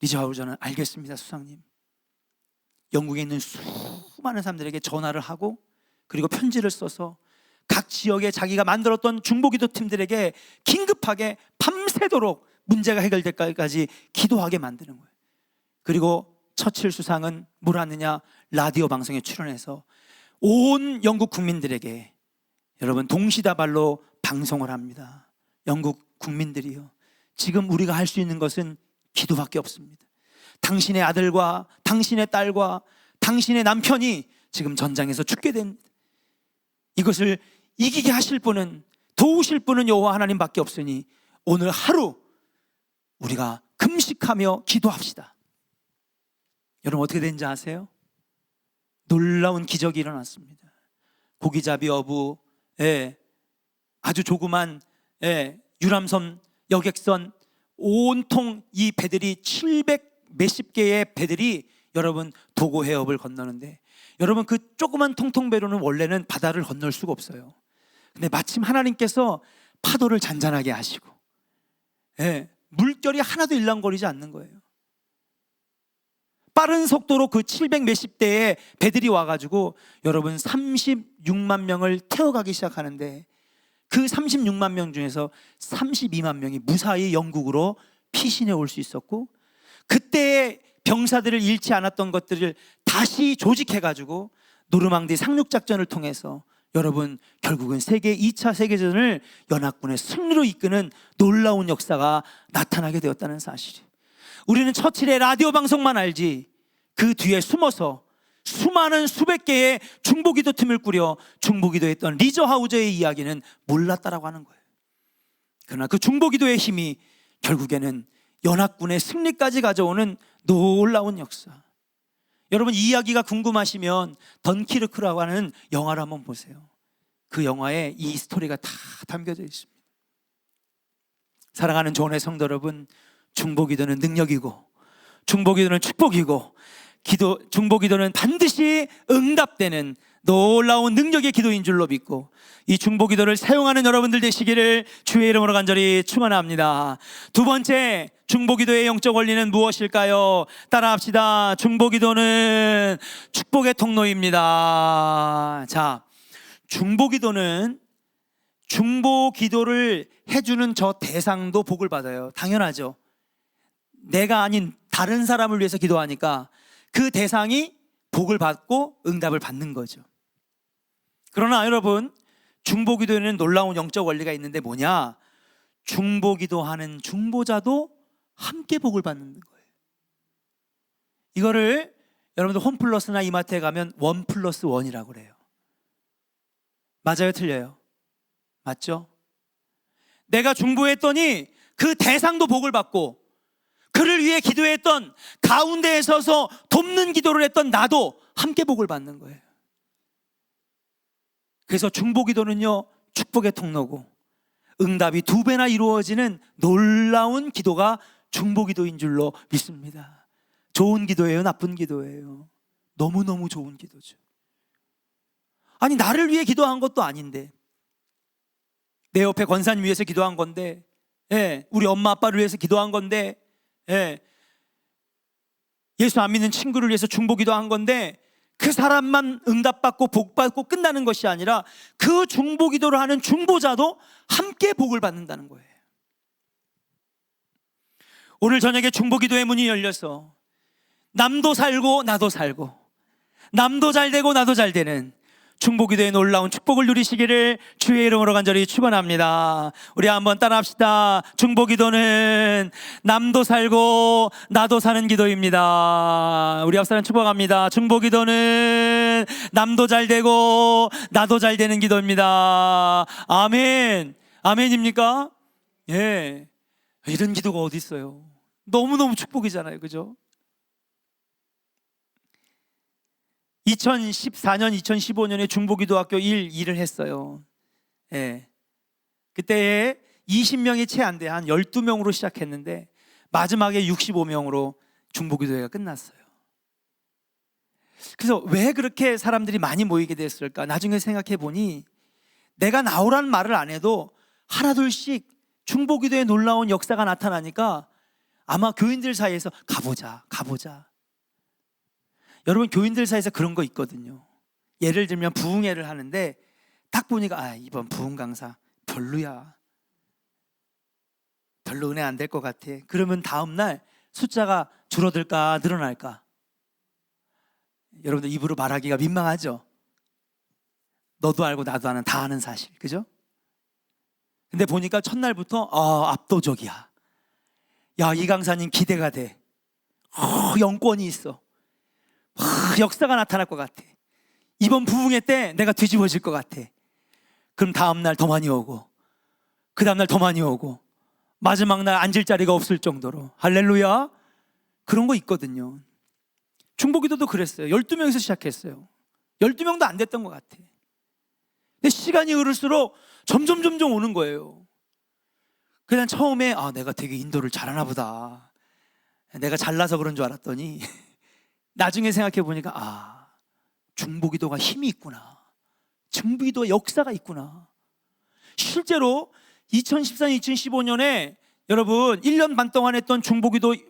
Speaker 1: 리저 하우저는 알겠습니다 수상님. 영국에 있는 수많은 사람들에게 전화를 하고 그리고 편지를 써서 각 지역에 자기가 만들었던 중보기도 팀들에게 긴급하게 밤새도록 문제가 해결될 때까지 기도하게 만드는 거예요. 그리고 처칠 수상은 뭘 하느냐, 라디오 방송에 출연해서 온 영국 국민들에게 여러분 동시다발로 방송을 합니다. 영국 국민들이요, 지금 우리가 할 수 있는 것은 기도밖에 없습니다. 당신의 아들과 당신의 딸과 당신의 남편이 지금 전장에서 죽게 됩니다. 이것을 이기게 하실 분은, 도우실 분은 여호와 하나님밖에 없으니 오늘 하루 우리가 금식하며 기도합시다. 여러분 어떻게 된지 아세요? 놀라운 기적이 일어났습니다. 고기잡이 어부에 아주 조그만 유람선, 여객선 온통 이 배들이 700 몇십 개의 배들이 여러분 도고 해협을 건너는데, 여러분 그 조그만 통통배로는 원래는 바다를 건널 수가 없어요. 근데 마침 하나님께서 파도를 잔잔하게 하시고 물결이 하나도 일랑거리지 않는 거예요. 빠른 속도로 그 700 몇십 대의 배들이 와가지고 여러분 36만 명을 태워가기 시작하는데, 그 36만 명 중에서 32만 명이 무사히 영국으로 피신해 올 수 있었고, 그때의 병사들을 잃지 않았던 것들을 다시 조직해가지고 노르망디 상륙작전을 통해서 여러분 결국은 세계 2차 세계대전을 연합군의 승리로 이끄는 놀라운 역사가 나타나게 되었다는 사실이, 우리는 처칠의 라디오 방송만 알지 그 뒤에 숨어서 수많은 수백 개의 중보기도 팀을 꾸려 중보기도했던 리저 하우저의 이야기는 몰랐다라고 하는 거예요. 그러나 그 중보기도의 힘이 결국에는 연합군의 승리까지 가져오는 놀라운 역사. 여러분 이 이야기가 궁금하시면 던키르크라고 하는 영화를 한번 보세요. 그 영화에 이 스토리가 다 담겨져 있습니다. 사랑하는 조원의 성도 여러분, 중보기도는 능력이고 중보기도는 축복이고 중보기도는 반드시 응답되는 놀라운 능력의 기도인 줄로 믿고 이 중보기도를 사용하는 여러분들 되시기를 주의 이름으로 간절히 축원합니다. 두 번째 중보기도의 영적 원리는 무엇일까요? 따라합시다. 중보기도는 축복의 통로입니다. 자, 중보기도는 중보기도를 해주는 저 대상도 복을 받아요. 당연하죠. 내가 아닌 다른 사람을 위해서 기도하니까 그 대상이 복을 받고 응답을 받는 거죠. 그러나 여러분, 중보기도에는 놀라운 영적 원리가 있는데 뭐냐? 중보기도하는 중보자도 함께 복을 받는 거예요. 이거를 여러분들 홈플러스나 이마트에 가면 1+1이라고 그래요. 맞아요, 틀려요? 맞죠? 내가 중보했더니 그 대상도 복을 받고 그를 위해 기도했던 가운데에 서서 돕는 기도를 했던 나도 함께 복을 받는 거예요. 그래서 중보기도는요, 축복의 통로고 응답이 2배나 이루어지는 놀라운 기도가 중보기도인 줄로 믿습니다. 좋은 기도예요, 나쁜 기도예요? 너무너무 좋은 기도죠. 아니, 나를 위해 기도한 것도 아닌데, 내 옆에 권사님 위해서 기도한 건데, 우리 엄마 아빠를 위해서 기도한 건데, 예수 안 믿는 친구를 위해서 중보기도한 건데, 그 사람만 응답받고 복받고 끝나는 것이 아니라 그 중보기도를 하는 중보자도 함께 복을 받는다는 거예요. 오늘 저녁에 중보기도의 문이 열려서 남도 살고 나도 살고, 남도 잘 되고 나도 잘 되는 중보기도의 놀라운 축복을 누리시기를 주의 이름으로 간절히 축원합니다. 우리 한번 따라합시다. 중보기도는 남도 살고 나도 사는 기도입니다. 우리 앞사람 축복합니다. 중보기도는 남도 잘 되고 나도 잘 되는 기도입니다. 아멘. 아멘입니까? 예. 이런 기도가 어디 있어요? 너무너무 축복이잖아요, 그죠? 2014년, 2015년에 중보기도학교 일을 했어요. 그때 20명이 채 안 돼, 한 12명으로 시작했는데 마지막에 65명으로 중보기도회가 끝났어요. 그래서 왜 그렇게 사람들이 많이 모이게 됐을까? 나중에 생각해 보니 내가 나오라는 말을 안 해도 하나둘씩 중보기도의 놀라운 역사가 나타나니까 아마 교인들 사이에서 가보자. 여러분, 교인들 사이에서 그런 거 있거든요. 예를 들면 부흥회를 하는데 딱 보니까 이번 부흥 강사 별로야, 별로 은혜 안 될 것 같아. 그러면 다음날 숫자가 줄어들까 늘어날까? 여러분들 입으로 말하기가 민망하죠. 너도 알고 나도 아는, 다 아는 사실, 그죠? 근데 보니까 첫날부터 압도적이야. 야, 이 강사님 기대가 돼. 영권이 있어. 역사가 나타날 것 같아. 이번 부흥회 때 내가 뒤집어질 것 같아. 그럼 다음날 더 많이 오고, 그 다음날 더 많이 오고, 마지막 날 앉을 자리가 없을 정도로. 할렐루야. 그런 거 있거든요. 중보기도도 그랬어요. 12명에서 시작했어요. 12명도 안 됐던 것 같아. 근데 시간이 흐를수록 점점 오는 거예요. 그냥 처음에 내가 되게 인도를 잘하나 보다, 내가 잘나서 그런 줄 알았더니 나중에 생각해 보니까 중보기도가 힘이 있구나, 중보기도의 역사가 있구나. 실제로 2014년, 2015년에 여러분 1년 반 동안 했던 중보기도 1,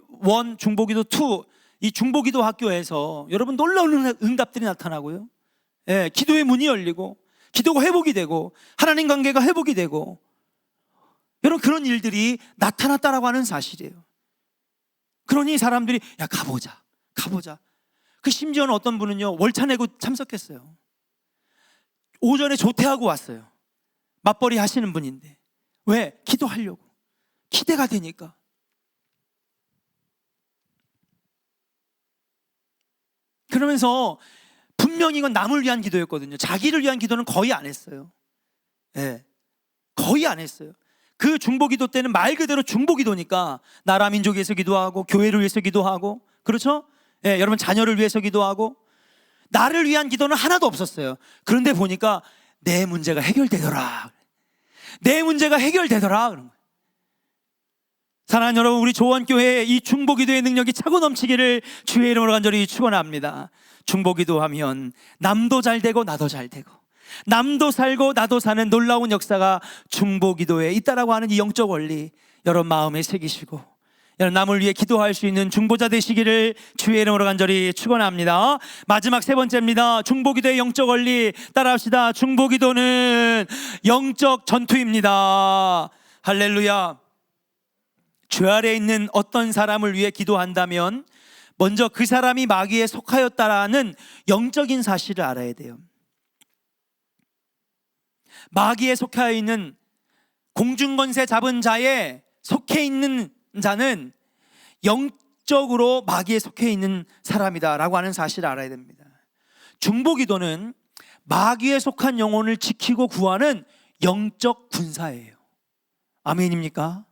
Speaker 1: 중보기도 2, 이 중보기도 학교에서 여러분 놀라운 응답들이 나타나고요. 기도의 문이 열리고 기도가 회복이 되고 하나님 관계가 회복이 되고, 여러분 그런 일들이 나타났다라고 하는 사실이에요. 그러니 사람들이 가보자. 그 심지어는 어떤 분은요, 월차 내고 참석했어요. 오전에 조퇴하고 왔어요. 맞벌이 하시는 분인데. 왜? 기도하려고. 기대가 되니까. 그러면서 분명히 이건 남을 위한 기도였거든요. 자기를 위한 기도는 거의 안 했어요. 거의 안 했어요. 그 중보기도 때는 말 그대로 중보기도니까 나라 민족을 위해서 기도하고 교회를 위해서 기도하고, 그렇죠? 여러분 자녀를 위해서 기도하고, 나를 위한 기도는 하나도 없었어요. 그런데 보니까 내 문제가 해결되더라. 그런 거예요. 사랑하는 여러분, 우리 조원교회의 이 중보기도의 능력이 차고 넘치기를 주의 이름으로 간절히 축원합니다. 중보기도하면 남도 잘 되고 나도 잘 되고, 남도 살고 나도 사는 놀라운 역사가 중보기도에 있다라고 하는 이 영적 원리, 여러분 마음에 새기시고 여러분 남을 위해 기도할 수 있는 중보자 되시기를 주의 이름으로 간절히 축원합니다. 마지막 세 번째입니다. 중보기도의 영적 원리 따라합시다. 중보기도는 영적 전투입니다. 할렐루야. 죄 아래에 있는 어떤 사람을 위해 기도한다면 먼저 그 사람이 마귀에 속하였다라는 영적인 사실을 알아야 돼요. 마귀에 속하여 있는, 공중권세 잡은 자에 속해 있는 자는 영적으로 마귀에 속해 있는 사람이다라고 하는 사실을 알아야 됩니다. 중보기도는 마귀에 속한 영혼을 지키고 구하는 영적 군사예요. 아멘입니까?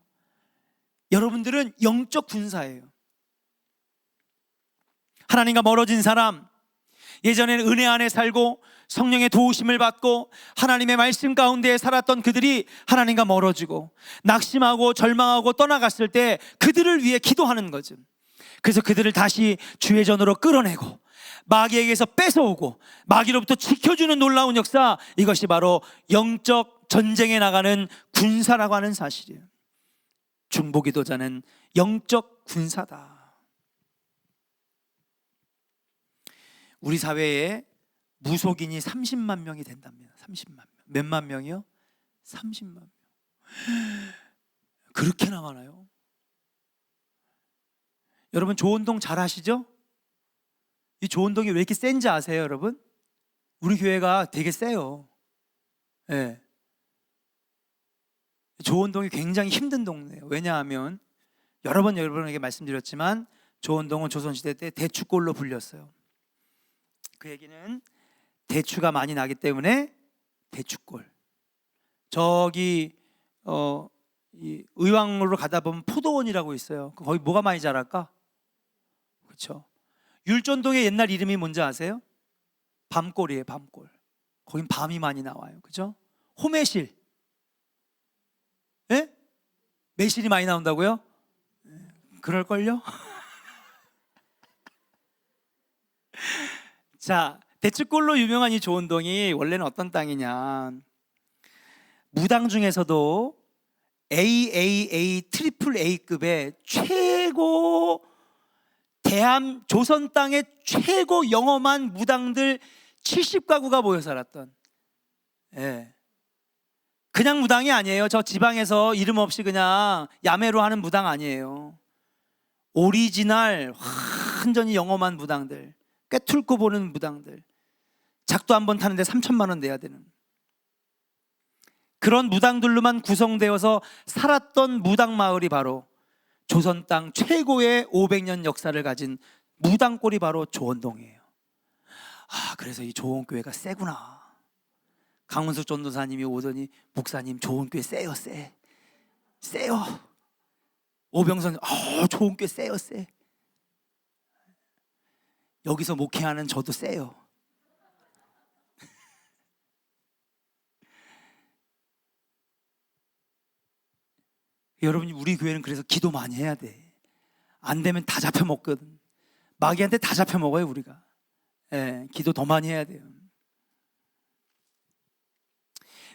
Speaker 1: 여러분들은 영적 군사예요. 하나님과 멀어진 사람, 예전에는 은혜 안에 살고 성령의 도우심을 받고 하나님의 말씀 가운데 살았던 그들이 하나님과 멀어지고 낙심하고 절망하고 떠나갔을 때 그들을 위해 기도하는 거죠. 그래서 그들을 다시 주의 전으로 끌어내고 마귀에게서 뺏어오고 마귀로부터 지켜주는 놀라운 역사, 이것이 바로 영적 전쟁에 나가는 군사라고 하는 사실이에요. 중보기도자는 영적 군사다. 우리 사회에 무속인이 30만 명이 된답니다. 30만 명. 몇만 명이요? 30만 명. 그렇게 나가나요? 여러분 조원동 잘 아시죠? 이 조원동이 왜 이렇게 센지 아세요, 여러분? 우리 교회가 되게 세요. 네. 조원동이 굉장히 힘든 동네예요. 왜냐하면 여러 번 여러분에게 말씀드렸지만 조원동은 조선시대 때 대추골로 불렸어요. 그 얘기는 대추가 많이 나기 때문에 대추골. 저기 이 의왕으로 가다 보면 포도원이라고 있어요. 거기 뭐가 많이 자랄까? 그렇죠. 율전동의 옛날 이름이 뭔지 아세요? 밤골이에요. 밤골. 거긴 밤이 많이 나와요. 그렇죠? 호매실. 예? 매실이 많이 나온다고요? 그럴걸요? 자, 대추골로 유명한 이 조원동이 원래는 어떤 땅이냐, 무당 중에서도 AAA, 트리플 A급의 최고 대한 조선 땅의 최고 영험한 무당들 70가구가 모여 살았던, 예. 그냥 무당이 아니에요. 저 지방에서 이름 없이 그냥 야매로 하는 무당 아니에요. 오리지널 완전히 영험한 무당들, 꿰뚫고 보는 무당들, 작두 한 번 타는데 3천만 원 내야 되는 그런 무당들로만 구성되어서 살았던 무당 마을이 바로 조선 땅 최고의 500년 역사를 가진 무당골이 바로 조원동이에요. 아, 그래서 이 조원교회가 세구나. 강원숙 전도사님이 오더니 목사님 조원교회 세요, 세요. 오병선 조원교회 세요, 세. 여기서 목회하는 저도 세요. 여러분, 우리 교회는 그래서 기도 많이 해야 돼. 안 되면 다 잡혀 먹거든. 마귀한테 다 잡혀 먹어요, 우리가. 예, 기도 더 많이 해야 돼요.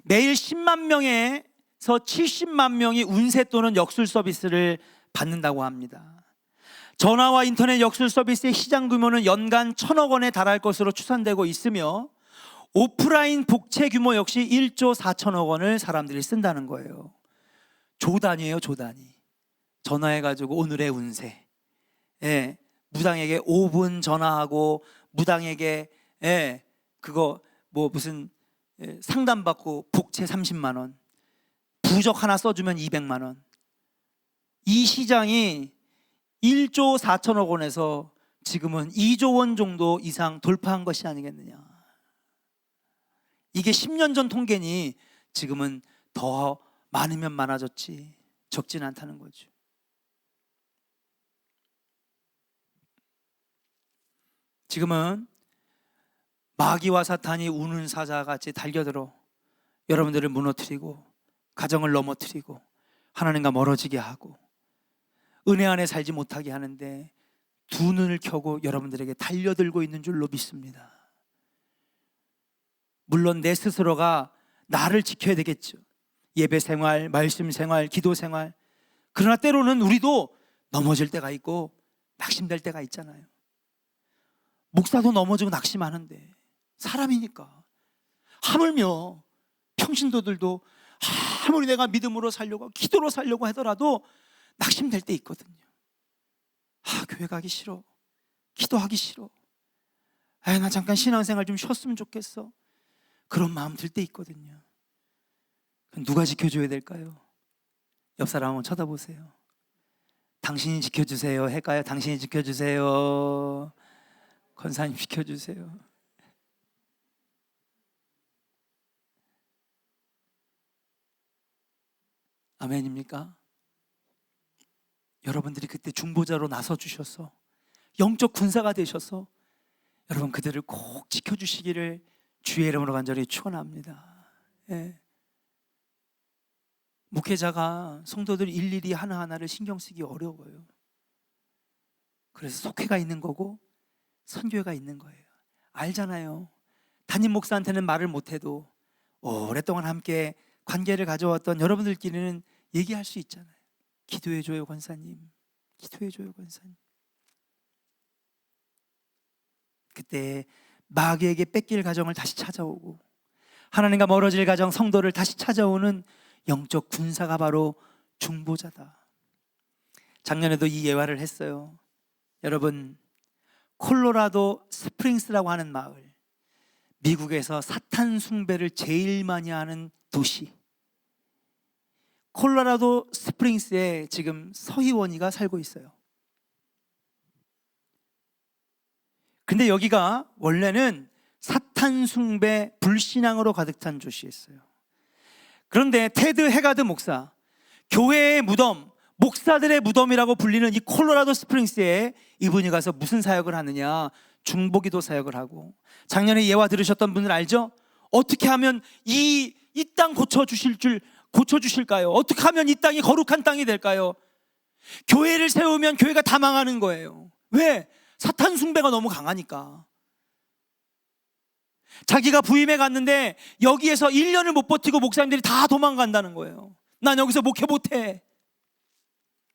Speaker 1: 매일 10만 명에서 70만 명이 운세 또는 역술 서비스를 받는다고 합니다. 전화와 인터넷 역술 서비스의 시장 규모는 연간 1,000억 원에 달할 것으로 추산되고 있으며 오프라인 복채 규모 역시 1조 4천억 원을 사람들이 쓴다는 거예요. 조 단위예요, 조 단위. 전화해가지고 오늘의 운세, 예, 무당에게 5분 전화하고 무당에게, 예, 그거 뭐 무슨 상담받고 복채 30만 원, 부적 하나 써주면 200만 원. 이 시장이 1조 4천억 원에서 지금은 2조 원 정도 이상 돌파한 것이 아니겠느냐. 이게 10년 전 통계니 지금은 더 많으면 많아졌지 적진 않다는 거죠. 지금은 마귀와 사탄이 우는 사자같이 달려들어 여러분들을 무너뜨리고 가정을 넘어뜨리고 하나님과 멀어지게 하고 은혜 안에 살지 못하게 하는데 두 눈을 켜고 여러분들에게 달려들고 있는 줄로 믿습니다. 물론 내 스스로가 나를 지켜야 되겠죠. 예배 생활, 말씀 생활, 기도 생활. 그러나 때로는 우리도 넘어질 때가 있고 낙심될 때가 있잖아요. 목사도 넘어지고 낙심하는데 사람이니까. 하물며 평신도들도 아무리 내가 믿음으로 살려고 기도로 살려고 하더라도 낙심될 때 있거든요. 교회 가기 싫어, 기도하기 싫어, 나 잠깐 신앙생활 좀 쉬었으면 좋겠어, 그런 마음 들 때 있거든요. 누가 지켜줘야 될까요? 옆 사람 한번 쳐다보세요. 당신이 지켜주세요 할까요? 당신이 지켜주세요, 권사님 지켜주세요. 아멘입니까? 여러분들이 그때 중보자로 나서 주셔서 영적 군사가 되셔서 여러분 그들을 꼭 지켜주시기를 주의 이름으로 간절히 축원합니다. 예. 목회자가 성도들 일일이 하나하나를 신경 쓰기 어려워요. 그래서 속회가 있는 거고 선교회가 있는 거예요. 알잖아요. 담임 목사한테는 말을 못해도 오랫동안 함께 관계를 가져왔던 여러분들끼리는 얘기할 수 있잖아요. 기도해줘요 권사님, 기도해줘요 권사님. 그때 마귀에게 뺏길 가정을 다시 찾아오고 하나님과 멀어질 가정, 성도를 다시 찾아오는 영적 군사가 바로 중보자다. 작년에도 이 예화를 했어요. 여러분, 콜로라도 스프링스라고 하는 마을, 미국에서 사탄 숭배를 제일 많이 하는 도시, 콜로라도 스프링스에 지금 서희원이가 살고 있어요. 근데 여기가 원래는 사탄 숭배, 불신앙으로 가득 찬 도시였어요. 그런데 테드 헤가드 목사, 교회의 무덤, 목사들의 무덤이라고 불리는 이 콜로라도 스프링스에 이분이 가서 무슨 사역을 하느냐, 중보기도 사역을 하고, 작년에 예화 들으셨던 분들 알죠? 어떻게 하면 이 땅 고쳐주실까요? 어떻게 하면 이 땅이 거룩한 땅이 될까요? 교회를 세우면 교회가 다 망하는 거예요. 왜? 사탄 숭배가 너무 강하니까. 자기가 부임해 갔는데 여기에서 1년을 못 버티고 목사님들이 다 도망간다는 거예요. 난 여기서 목회 못해.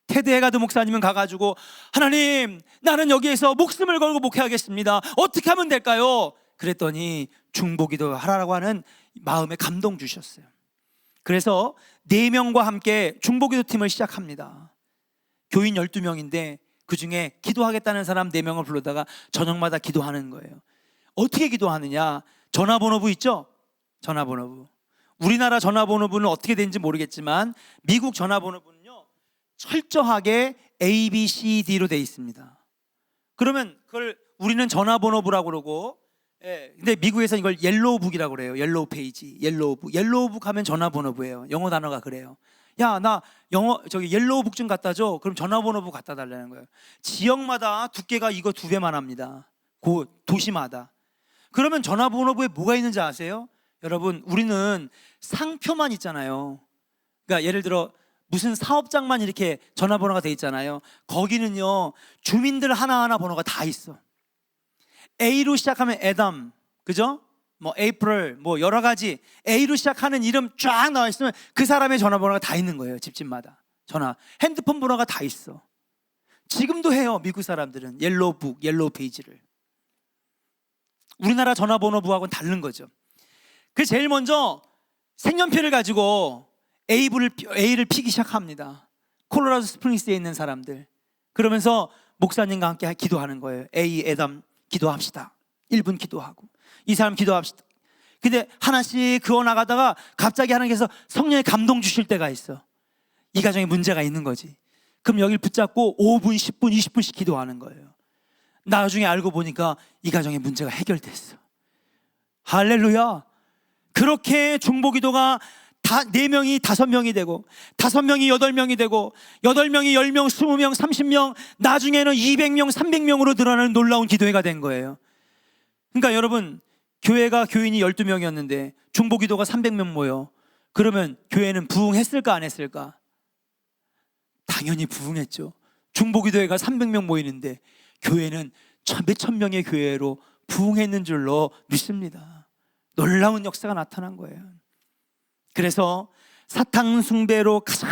Speaker 1: 테드 헤가드 목사님은 가가지고, 하나님, 나는 여기에서 목숨을 걸고 목회하겠습니다. 어떻게 하면 될까요? 그랬더니 중보기도 하라고 하는 마음에 감동 주셨어요. 그래서 4명과 함께 중보기도 팀을 시작합니다. 교인 12명인데 그 중에 기도하겠다는 사람 4명을 불러다가 저녁마다 기도하는 거예요. 어떻게 기도하느냐? 전화번호부 있죠? 전화번호부. 우리나라 전화번호부는 어떻게 되는지 모르겠지만 미국 전화번호부는요, 철저하게 A, B, C, D로 되어 있습니다. 그러면 그걸 우리는 전화번호부라고 그러고, 근데 미국에서는 이걸 옐로우북이라고 그래요. 옐로우 페이지, 옐로우북. 옐로우북 하면 전화번호부예요. 영어 단어가 그래요. 야, 나 옐로우북 좀 갖다 줘. 그럼 전화번호부 갖다 달라는 거예요. 지역마다 두께가 이거 2배만 합니다. 그 도시마다. 그러면 전화번호부에 뭐가 있는지 아세요? 여러분, 우리는 상표만 있잖아요. 그러니까 예를 들어 무슨 사업장만 이렇게 전화번호가 돼 있잖아요. 거기는요, 주민들 하나하나 번호가 다 있어. A로 시작하면 애담, 그죠? 뭐 에이프릴, 뭐 여러 가지 A로 시작하는 이름 쫙 나와 있으면 그 사람의 전화번호가 다 있는 거예요. 집집마다 핸드폰 번호가 다 있어. 지금도 해요. 미국 사람들은 옐로우북, 옐로우 페이지를. 우리나라 전화번호부하고는 다른 거죠. 그래서 제일 먼저 색연필을 가지고 A를 피기 시작합니다. 콜로라도 스프링스에 있는 사람들. 그러면서 목사님과 함께 기도하는 거예요. A, 애담 기도합시다. 1분 기도하고, 이 사람 기도합시다. 근데 하나씩 그어 나가다가 갑자기 하나님께서 성령의 감동 주실 때가 있어. 이 가정에 문제가 있는 거지. 그럼 여기를 붙잡고 5분, 10분, 20분씩 기도하는 거예요. 나중에 알고 보니까 이 가정의 문제가 해결됐어. 할렐루야. 그렇게 중보기도가 4명이 5명이 되고, 5명이 8명이 되고, 8명이 10명, 20명, 30명, 나중에는 200명, 300명으로 늘어나는 놀라운 기도회가 된 거예요. 그러니까 여러분, 교회가 교인이 12명이었는데 중보기도가 300명 모여. 그러면 교회는 부흥했을까 안 했을까? 당연히 부흥했죠. 중보기도회가 300명 모이는데 교회는 몇천 명의 교회로 부흥했는 줄로 믿습니다. 놀라운 역사가 나타난 거예요. 그래서 사탕 숭배로 가장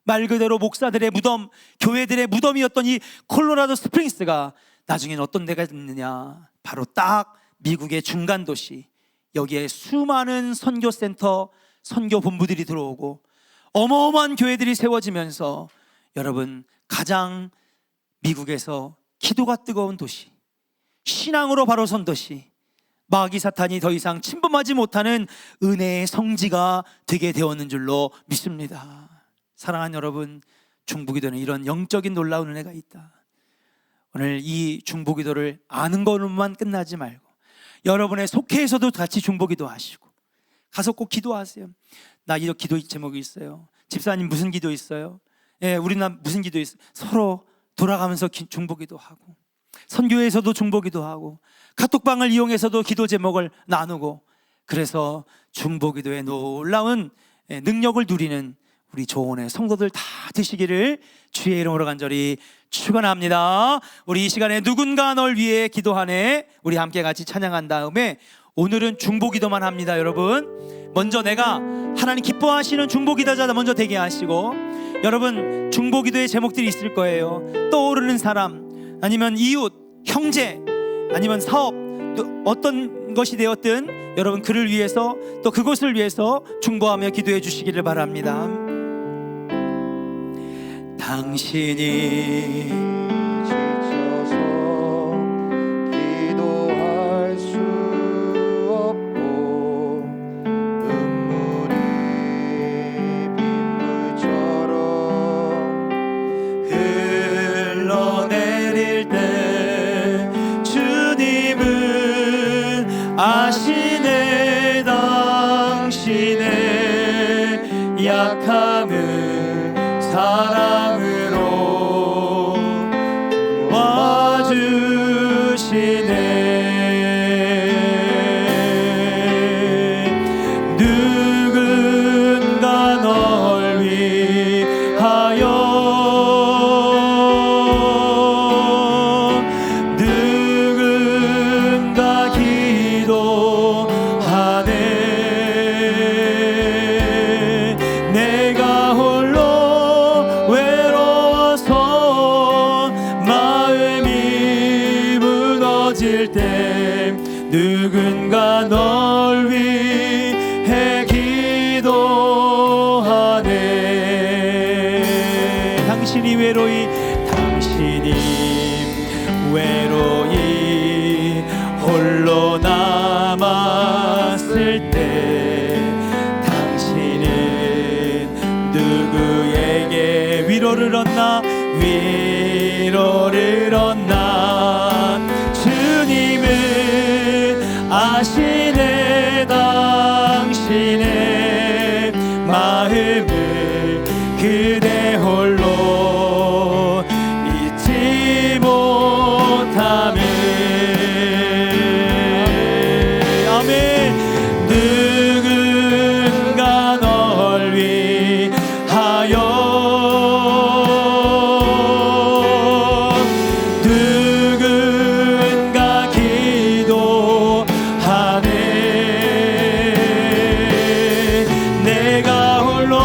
Speaker 1: 말 그대로 목사들의 무덤, 교회들의 무덤이었던 이 콜로라도 스프링스가 나중에는 어떤 데가 있느냐, 바로 딱 미국의 중간 도시, 여기에 수많은 선교센터, 선교 본부들이 들어오고 어마어마한 교회들이 세워지면서 여러분, 가장 미국에서 기도가 뜨거운 도시, 신앙으로 바로 선 도시, 마귀 사탄이 더 이상 침범하지 못하는 은혜의 성지가 되게 되었는 줄로 믿습니다. 사랑하는 여러분, 중보기도는 이런 영적인 놀라운 은혜가 있다. 오늘 이 중보기도를 아는 것으로만 끝나지 말고 여러분의 속회에서도 같이 중보기도 하시고 가서 꼭 기도하세요. 나 이런 기도 제목이 있어요. 집사님 무슨 기도 있어요? 예, 우리는 무슨 기도 있어요? 서로 돌아가면서 중보기도 하고, 선교에서도 중보기도 하고, 카톡방을 이용해서도 기도 제목을 나누고, 그래서 중보기도의 놀라운 능력을 누리는 우리 조원의 성도들 다 되시기를 주의 이름으로 간절히 축원합니다. 우리 이 시간에 누군가 널 위해 기도하네, 우리 함께 같이 찬양한 다음에 오늘은 중보기도만 합니다. 여러분, 먼저 내가 하나님 기뻐하시는 중보기도자 먼저 되게 하시고, 여러분 중보기도의 제목들이 있을 거예요. 떠오르는 사람, 아니면 이웃, 형제, 아니면 사업, 또 어떤 것이 되었든 여러분 그를 위해서, 또 그것을 위해서 중보하며 기도해 주시기를 바랍니다. 당신이
Speaker 2: 지쳐서 기도할 수 없고 눈물이 빗물처럼
Speaker 1: 흘러내릴 때 주님은 아시네. 당신의 약함을 사랑으로 와주시네. 누군가 널 위하여, 누군가 기도하네. 내가 홀로 외로워서 마음이 무너질 때 누군가 널 위해 기도하네. 당신이 외로이 홀로 남았을 때 당신은 누구에게 위로를 얻나? 위로를 얻나? 주님은 아시네. 당신의 마음을 그대 홀로 잊지 못함을. 아멘. 누군가 널 위하여, 누군가 기도하네. 내가 홀로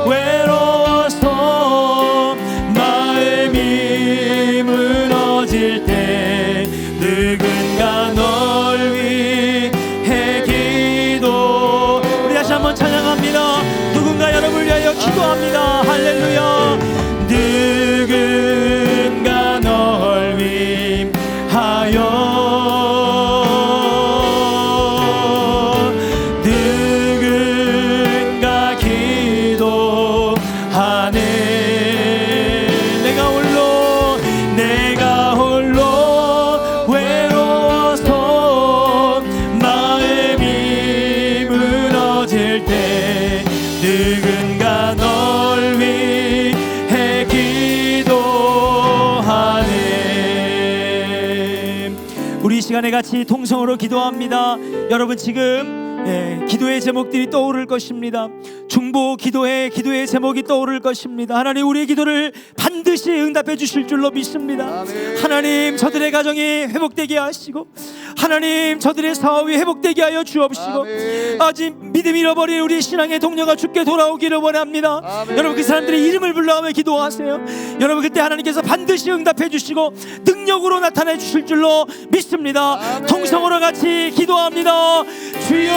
Speaker 1: 외로워서 마음이 무너질 때 누군가 널 위해 기도. 우리 다시 한번 찬양합니다. 누군가 여러분을 위하여 기도합니다. 할렐루야. 누군가 널 위하여, 누군가 기도하네. 내가 홀로 외로워서 마음이 무너질 때 누군가 널 위해 기도하네. 우리 이 시간에 같이 통성으로 기도합니다. 여러분 지금 기도의 제목들이 떠오를 것입니다. 중보 기도의 제목이 떠오를 것입니다. 하나님, 우리의 기도를 반드시 응답해 주실 줄로 믿습니다.
Speaker 2: 아멘.
Speaker 1: 하나님, 저들의 가정이 회복되게 하시고, 하나님, 저들의 사업이 회복되게 하여 주옵시고,
Speaker 2: 아멘.
Speaker 1: 아직 믿음 잃어버린 우리 신앙의 동료가 주께 돌아오기를 원합니다.
Speaker 2: 아멘.
Speaker 1: 여러분, 그 사람들의 이름을 불러하며 기도하세요. 여러분, 그때 하나님께서 반드시 응답해 주시고 능력으로 나타내 주실 줄로 믿습니다.
Speaker 2: 아멘.
Speaker 1: 통성으로 같이 기도합니다. 주여,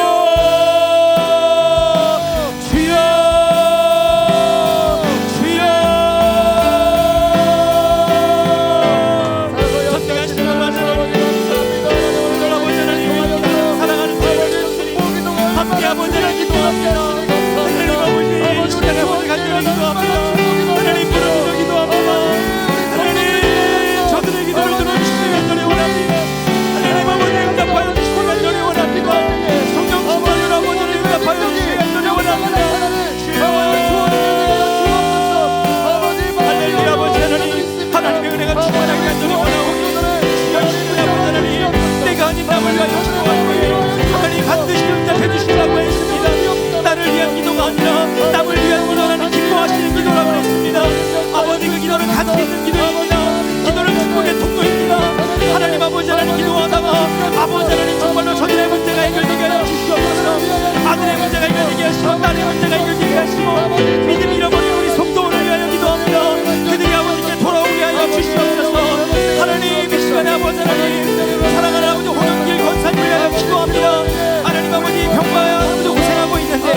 Speaker 1: 주여, 주여. 전능하신 아버지, 아버지 하나님, 사랑하는 자들이 함께 아버지 하나님 기도합니다. 하나님 아버지, 시간에 아버지 간절히 기도합니다. 하나님 부르짖어 기도합니다. 하나님, 저들의 기도를 들어주시기 간절히 원합니다. 하나님 아버지, 응답하여 주시기 간절히 원합니다. 성령 충만을 아버지 응답하여 주시기 간절히 원합니다. 할렐루야. 아버지 하나님, 하나님의 은혜가 충만하게 간절히 원하오니 주여, 아버지 하나님, 내가 아닌 남을 위하여 기도하오니 하나님 반드시 응답해 주시라고 했습니다. 나를 위한 기도가 아니라 남을 위한 기도라는 기뻐하시는 기도라고 했습니다. 아버지, 그 기도는 가치 있는 기도입니다. 기도는 축복의 통로입니다. 하나님 아버지 하나님, 기도하다가 아버지 하나님 정말로 저들의 문제가 해결되게 하여 주시옵소서. 아들의 문제가 해결되게 하시고 딸의 문제가 해결되게 하시고 믿음 잃어버린 우리 성도를 위하여 기도합니다. 그들이 아버지께 돌아오게 하여 주시옵소서. 하나님, 이 시간에 아버지 하나님, 사랑하는 아버지 홍영길 권사님을 위하여 기도합니다. 하나님 아버지, 병마야 아버지 고생하고 있는데,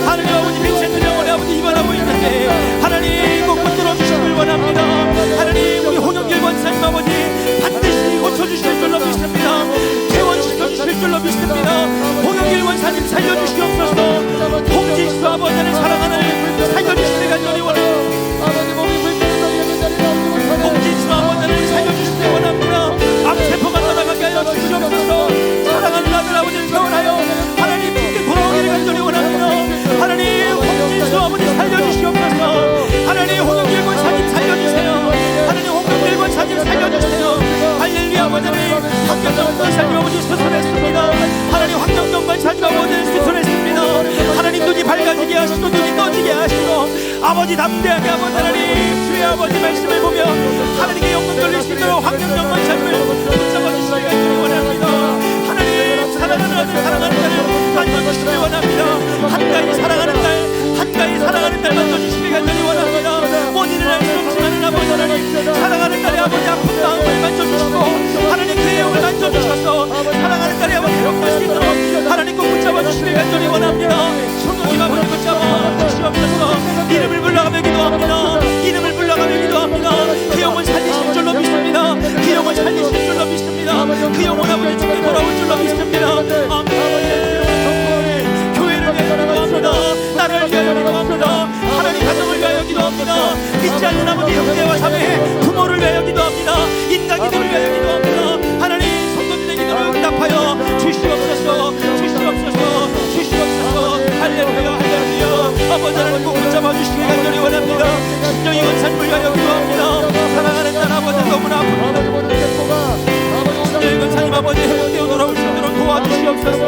Speaker 1: 하나님 아버지 빈센트 병원에 아버지 입원하고 있는데, 하나님 꼭 붙들어 주시길 원합니다. 하나님, 우리 홍영길 권사님 아버지 반드시 고쳐주실 줄로 믿습니다. 퇴원시켜 주실 줄로 믿습니다. 홍영길 권사님 살려주시옵소서. 홍지수 아버지를 사랑하는 살려주시길 간절히 원합니다. 홍지수 아버지를 살려주시길 원합니다. 암세포가 떠나가게 하여 주시옵소서. 사랑하는 아들 아버지를 태어나여 하나님 분께 돌아오기를 간절히 원합니다. 하나님, 홍지수 아버지 살려주시옵소서. 하나님, 홍영길 권사님 살려주세요. 하나님, 홍영길 권사님 살려주세요. 할렐루야. 아버지 하나님, 황경정 권사님 아버지 수술했습니다. 하나님, 황경정 권사님 아버지 수술했습니다. 하나님, 눈이 밝아지게 하시고 눈이 떠지게 하시고 아버지 담대하게 아버지 하나님, 주의 아버지 말씀을 보며 하나님께 영광 돌릴 수 있도록 황경정 권사님을 붙잡아 주시기 간절히 원합니다. 하나님, 사랑하는 아들 사랑하는 딸을 만져주시기 원합니다. 한가히 사랑하는 딸, 한가히 사랑하는 딸 만져주시기 간절히 원합니다. 본인을 알수 없지 않은 아버지 하나님, 사랑하는 딸의 아버지 아픈 마음을 만져주시고 하나님, 그의 영을 만져주셔서 사랑하는 딸의 아버지 회복될 수 있도록 하나님 꼭 붙잡아 주시기 간절히 원합니다. 성령님 아버지 붙잡아 주시옵소서. 이름을 불러가며 기도합니다. 이름을 불러가며 기도합니다. 그 영을 살리실 줄로 믿습니다. 그 영을 살리실 줄로 믿습니다. 그 영혼 아버지 주께 돌아올 줄로 믿습니다. 아멘. 교회를 위하여 기도합니다. 나를 위하여 기도합니다. 하나님 가정을 위하여 기도합니다. 믿지 않는 아버지 형제와 자매 부모를 위하여 기도합니다. 인간기도를 위하여 기도합니다. 하나님, 성도들의 기도를 응답하여 주시옵소서. 주시옵소서. 주시옵소서. 할렐루야. 할렐루야. 아버지 하나님 꼭 붙잡아 주시기 간절히 원합니다. 신정이 권사님을 위하여 기도합니다. 사랑하는 딸 아버지 너무나 아픕니다. 신정이 권사님 아버지 회복되어 돌아올 수 있도록 도와주시옵소서.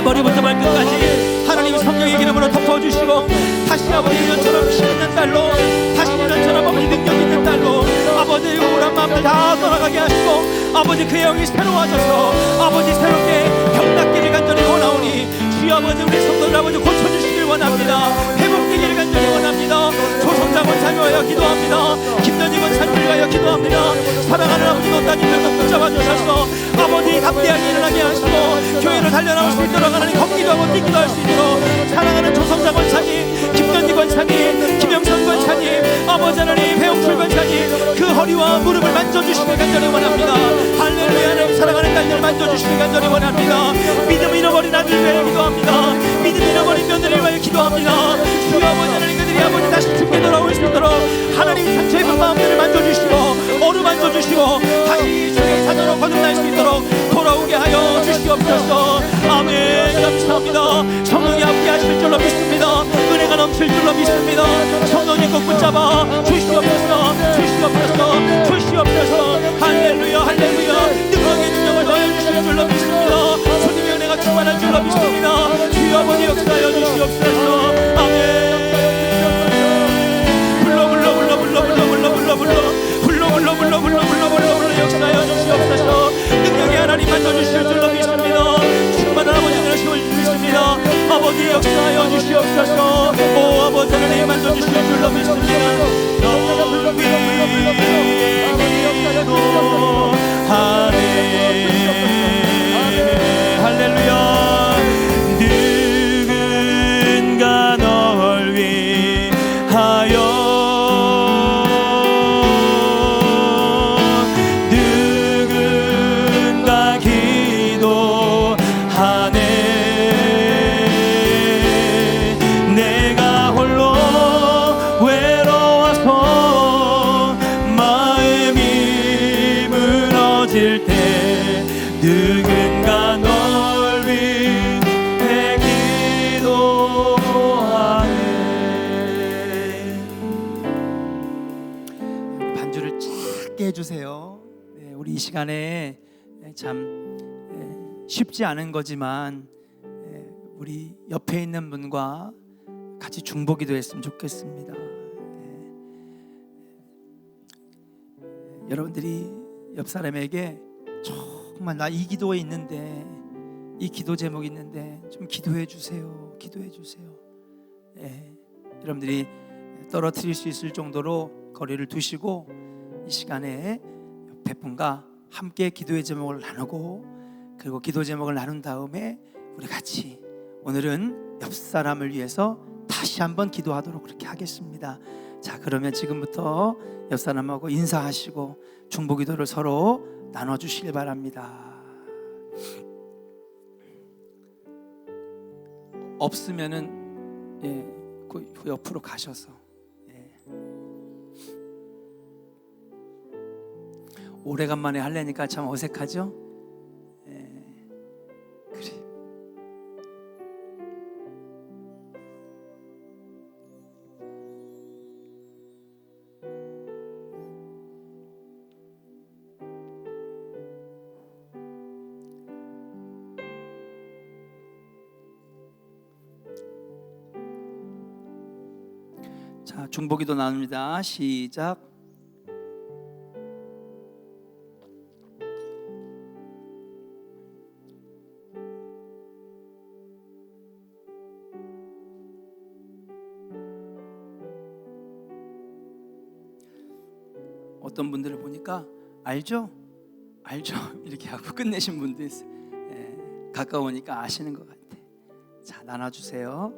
Speaker 1: 머리부터 발끝까지 하나님 성령의 기름으로 덮어주시고 다시 아버지 이전처럼 힘있는 딸로, 다시 이전처럼 아버지 능력 있는 딸로 아버지의 우울한 마음을 다 떠나가게 하시고 아버지 그의 영이 새로워져서 아버지 새롭게 병낫기를 간절히 원하오니 주여 아버지 우리 성도들 아버지 고쳐주시길 원합니다. 회복되기를 간절히 원합니다. 조성자 권사님 위하여 기도합니다. 김전희 권사님 위하여 기도합니다. 사랑하는 아버지 노따님들도 붙잡아 주셔서 아버지 담대하게 일어나게 하시고 교회로 달려나올 수 있도록 하나님 걷기도 하고 뛰기도 할 수 있도록 사랑하는 조성자 권사님, 김전희 권사님, 김영선 권사님, 아버지 하나님 배용출 권사님 그 허리와 무릎을 만져주시길 간절히 원합니다. 할렐루야. 하나님 사랑하는 딸들 만져주시길 간절히 원합니다. 믿음 잃어버린 아들 위하여 기도합니다. 믿음 잃어버린 며느리 위하여 기도합니다. 주여 아버지 하나님, 그들이 아버지 다시 죽게 돌아올 수 있도록 하나님 상처 입은 마음들을 만져주시고 어루만져주시고 다시 주의 자녀로 거듭날 수 있도록 돌아오게 하여 주시옵소서. 아멘. 감사합니다. 성령이 함께 하실 줄로 믿습니다. 은혜가 넘칠 줄로 믿습니다. 성령이 꼭 붙잡아 주시옵소서. 주시옵소서. 주시옵소서. 할렐루야. 할렐루야. 능력의 능력을 더해주실 줄로 믿습니다. 주님의 은혜가 충만할 줄로 믿습니다. 주여 아버지 역사하여 주시옵소서. 아멘. 불러 역사하여 주시옵소서. 능력의 하나님 만져주실 줄로 믿습니다. 충만한 아버지 되시올 줄 믿습니다. 아버지 역사하여 주시옵소서. 오 아버지 하나님 만져주실 줄로 믿습니다. 할렐루야. 누군가 널 위하여 누군가 널 위해 기도하네. 반주를 작게 해주세요. 네, 우리 이 시간에 참 쉽지 않은 거지만 우리 옆에 있는 분과 같이 중보기도 했으면 좋겠습니다. 여러분들이 옆 사람에게 정말 나 이 기도에 있는데, 이 기도 제목이 있는데 좀 기도해 주세요. 기도해 주세요. 여러분들이 떨어뜨릴 수 있을 정도로 거리를 두시고 이 시간에 옆에 분과 함께 기도의 제목을 나누고, 그리고 기도 제목을 나눈 다음에 우리 같이 오늘은 옆 사람을 위해서 다시 한번 기도하도록 그렇게 하겠습니다. 자, 그러면 지금부터 옆 사람하고 인사하시고 중보기도를 서로 나눠주시길 바랍니다. 없으면은 그 옆으로 가셔서 오래간만에 하려니까 참 어색하죠? 그래. 자, 중보기도 나눕니다. 시작. 어떤 분들을 보니까 알죠? 알죠? 이렇게 하고 끝내신 분도 있어요. 가까우니까 아시는 것 같아. 자, 나눠주세요.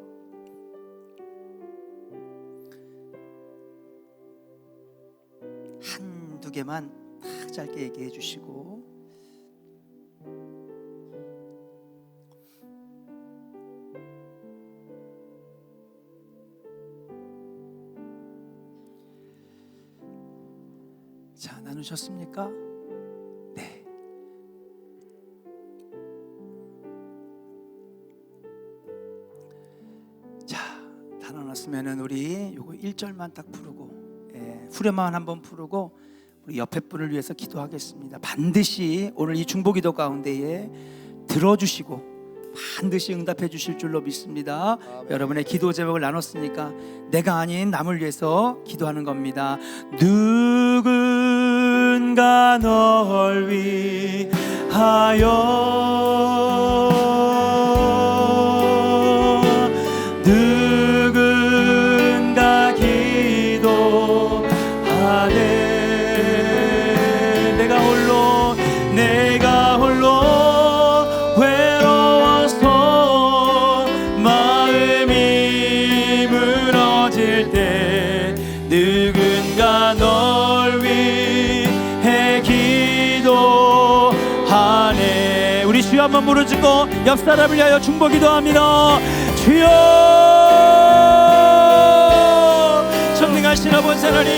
Speaker 1: 한두 개만 딱 짧게 얘기해 주시고, 자, 나누셨습니까? 네. 자, 다 나눴으면은 우리 요거 1절만 딱 부르고, 후렴만 한번 부르고 우리 옆에 분을 위해서 기도하겠습니다. 반드시 오늘 이 중보기도 가운데에 들어주시고 반드시 응답해 주실 줄로 믿습니다. 여러분의 기도 제목을 나눴으니까 내가 아닌 남을 위해서 기도하는 겁니다. 누군가 널 위하여 내가 홀로 외로워서 마음이 무너질 때 누군가 널 위해 기도하네. 우리 주여 한번 부르짖고 옆 사람을 위하여 중보기도합니다. 주여, 전능하신 아버지 하나님,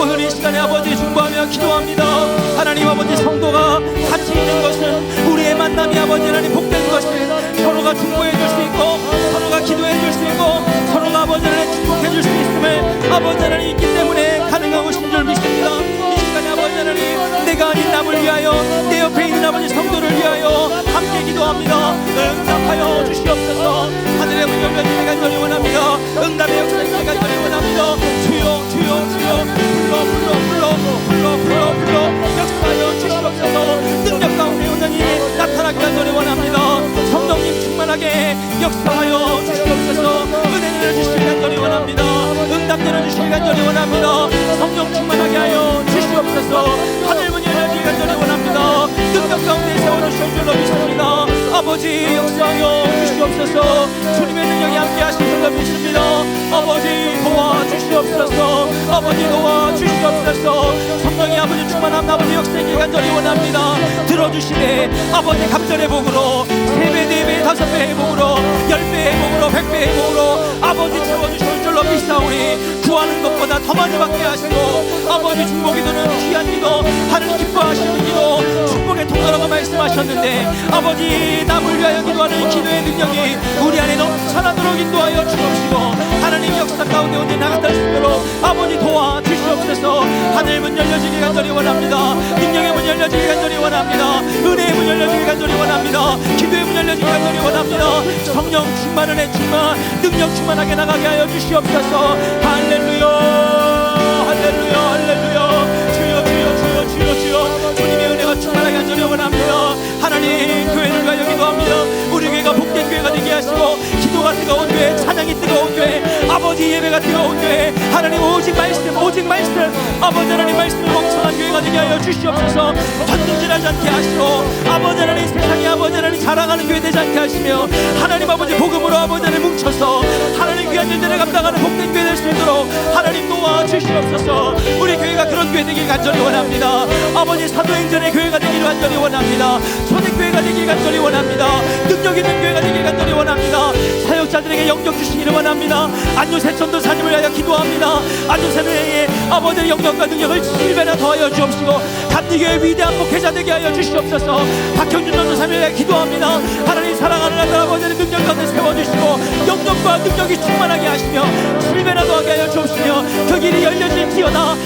Speaker 1: 오늘 이 시간에 아버지 중보하며 기도합니다. 하나님 아버지, 성도가 같이 있는 것은 우리의 만남이 아버지 하나님 복된 것을 서로가 중보해 줄 수 있고 서로가 기도해 줄 수 있고 서로가 아버지 하나님 축복해 줄 수 있음을 아버지 하나님 있기 때문에 가능한 것인 줄 믿습니다. 이 시간에 아버지 하나님, 내가 아닌 남을 사람을 위하여 내 옆에 있는 아버지 성도를 위하여 함께 기도합니다. 응답하여 주시옵소서. 하늘의 문 열려지길 간절히 원합니다. 응답의 역사를 간절히 원합니다. 주여 주여 주여 불러 역사하여 주시옵소서. 능력 가운데 온전히 나타나길 간절히 원합니다. 성령님 충만하게 역사하여 주시옵소서. 은혜 내려주시길 간절히 원합니다. 응답 내려주시길 간절히 원합니다. 성령 충만하게 하여 주시옵소서. 하늘문 열려지길 간절히 원합니다. 능력 가운데 세워주실 줄로 믿습니다. 아버지 역사하여 주시옵소서. 주님의 능력이 함께 하실 줄로 믿습니다. 아버지 도와주시옵소서. 아버지 도와주시옵소서. 성령이 아버지 충만한 아버지 역사하길 간절히 원합니다. 들어주시되 아버지 갑절의 복으로 3배 4배 5배의 복으로 10배의 복으로 100배의 복으로 아버지 채워주실 줄로 믿사오니 구하는 것보다 더 많이 받게 하시고 아버지 중복이 드는 귀한 기도 하늘 기뻐하시는 기도 축복의 통로라고 말씀하셨는데 아버지 남을 위하여 기도하는 기도의 능력이 우리 안에 넘쳐나도록 인도하여 주옵시고 하나님 역사 가운데 온전히 나갔다 수 있도록 아버지 도와주시옵소서. 하늘문 열려지길 간절히 원합니다. 능력의 문 열려지길 간절히 원합니다. 은혜의 문 열려지길 간절히 원합니다. 기도의 문 열려지길 간절히 원합니다. 성령 충만을 해 충만 능력 충만하게 나가게 하여 주시옵소서. 할렐루야 할렐루야 할렐루야. 주여 주여 주여 주여 주여. 주님의 은혜가 충만하게 간절히 원합니다. 하나님 교회를 위하여 기도합니다. 우리 교회가 복된 교회가 되게 하시고 기도가 뜨거운 교회 찬양이 뜨거운 교회 아버지 예배가 뜨거운 교회 하나님 오직 말씀 아버지 하나님 말씀을 멍청한 교회가 되게 하여 주시옵소서. 전진질하지 않게 하시고 아버지 하나님 세상에 아버지 하나님 자랑하는 교회 되지 않게 하시며 하나님 아버지 복음으로 아버지 하나님 뭉쳐서 하나님 귀한 일들을 감당하는 복된 교회 될 수 있도록 하나님 도와주시옵소서. 우리 교회가 그런 교회 되길 간절히 원합니다. 아버지 사도행전의 교회가 되기를 간절히 원합니다. 초대교회가 되길 간절히 원합니다. 능력 있는 교회가 되길 간절히 원합니다. 사역자들에게 영적 주시기를 원합니다. 안주세 전도사님을 위하여 기도합니다. 안주세의 아버지의 영적과 능력을 7배나 더하여 주옵시고 감리교의 위대한 목회자 되게 하여 주시옵소서. 박형준 전도사님을 위하여 기도합니다. 하나님 사랑하는 아들 아버지의 능력 가운데 세워주시고 영적과 능력이 충만하게 하시며 7배나 더하게 하여 주옵시며 그 길이 열려질지어다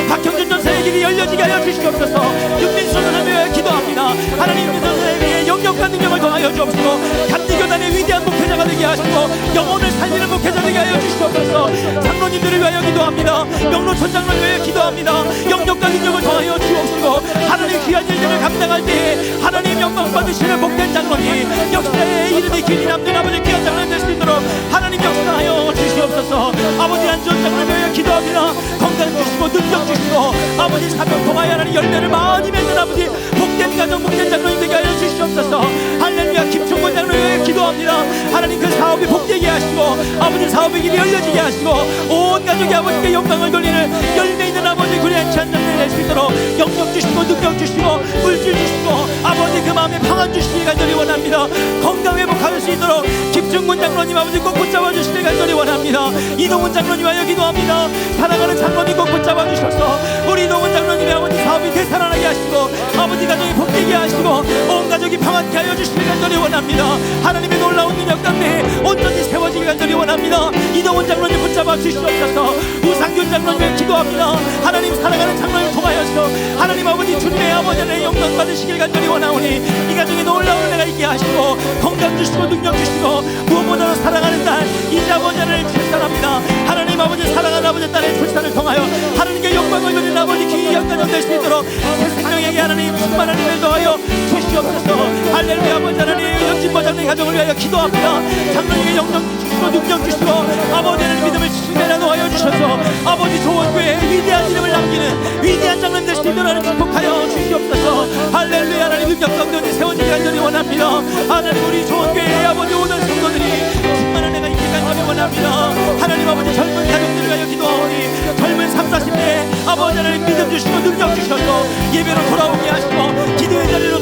Speaker 1: 박형준 전도사의 길이 열려지게 하여 주시옵소서. 윤민수 전도사님을 위하여 기도합니다. 하나님 윤민수 전도사님에게 영적과 능력을 더하여 주옵시고 감리교단의 위대한 목회자가 되게 하시고 영혼을 살리는 목회자 되게 하여 주시옵소서. 장로님들을 위하여 기도합니다. 명로촌 장로를 위하여 기도합니다. 영적과 능력을 더하여 주옵시고 하나님 귀한 일들을 감당할 때 하나님 영광 받으시는 복된 장로님 역사의 이름이 길이 남는 아버지 귀한 장로님 될 수 있도록 하나님 역사하여 주시옵소서. 아버지 안전 장로를 위하여 기도합니다. 건강 주시고 능력 주시고 아버지 사명 통하여 하나님 열매를 많이 맺는 아버지 복된 가정 복된 장로님 되게 하여 주시옵소서. 할렐루야. 김충곤 장로를 위하여 기도합니다. 하나님 그 사업이 복되게 하시고 아버지 사업의 길이 열려지게 하시고 온 가족이 아버지께 영광을 돌리는 열매 있는 아버지 그리한 찬양을 낼 수 있도록 영적 주시고 능력 주시고 물질 주시고 아버지 그 마음에 평안 주시기 간절히 원합니다. 건강 회복할 수 있도록 김충곤 장로님 아버지 꼭 붙잡아 주시기 간절히 원합니다. 이동훈 장로님 하여 기도합니다. 사랑하는 장로님 꼭 붙잡아 주셔서 우리 이동훈 장로님의 아버지 사업이 되살아나게 하시고 아버지 가정이 복되게 하시고 온 가족이 평안케 하여 주시기 간절히 원합니다. 하나님의 놀라운 능력 가운데 온전히 세워지기 간절히 원합니다. 이동훈 장로님 붙잡아 주시옵소서. 우상균 장로님을 기도합니다. 하나님 사랑하는 장로님 통하여서 하나님 아버지 주님의 아버지의 영광 받으시길 간절히 원하오니 이 가정에 놀라운 은혜가 있게 하시고 건강 주시고 능력 주시고 무엇보다도 사랑하는 딸 이제 아버지를 출산합니다. 하나님 아버지 사랑하는 아버지 딸의 출산을 통하여 하나님께 영광을 돌리는 아버지 귀한 가정 될 수 있도록 새 생명에게 하나님 충만한 은혜를 더하여 주시옵소서. 할렐루야. 아버지 하나님 영진모 장로의 가정을 위하여 기도합니다. 장로에게 영광 주시고 능력 주시고 아버지의 믿음을 친밀하게 더하여 주셔서 아버지 좋은 교회에 위대한 이름을 남기는 위대한 장로님 될 수 있도록 하나님 축복하여 주시옵소서. 할렐루야. 하나님 능력 가운데 세워지기 간절히 원합니다. 하나님 우리 좋은 교회에 아버지 오는 성도들이 충만한 은혜가 있길 간절히 원합니다. 하나님 아버지 젊은 가족들을 위하여 기도하오니 젊은 30, 40대 아버지 하나님 믿음 주시고 능력 주셔서 예배로 돌아오게 하시고 기도의 자리로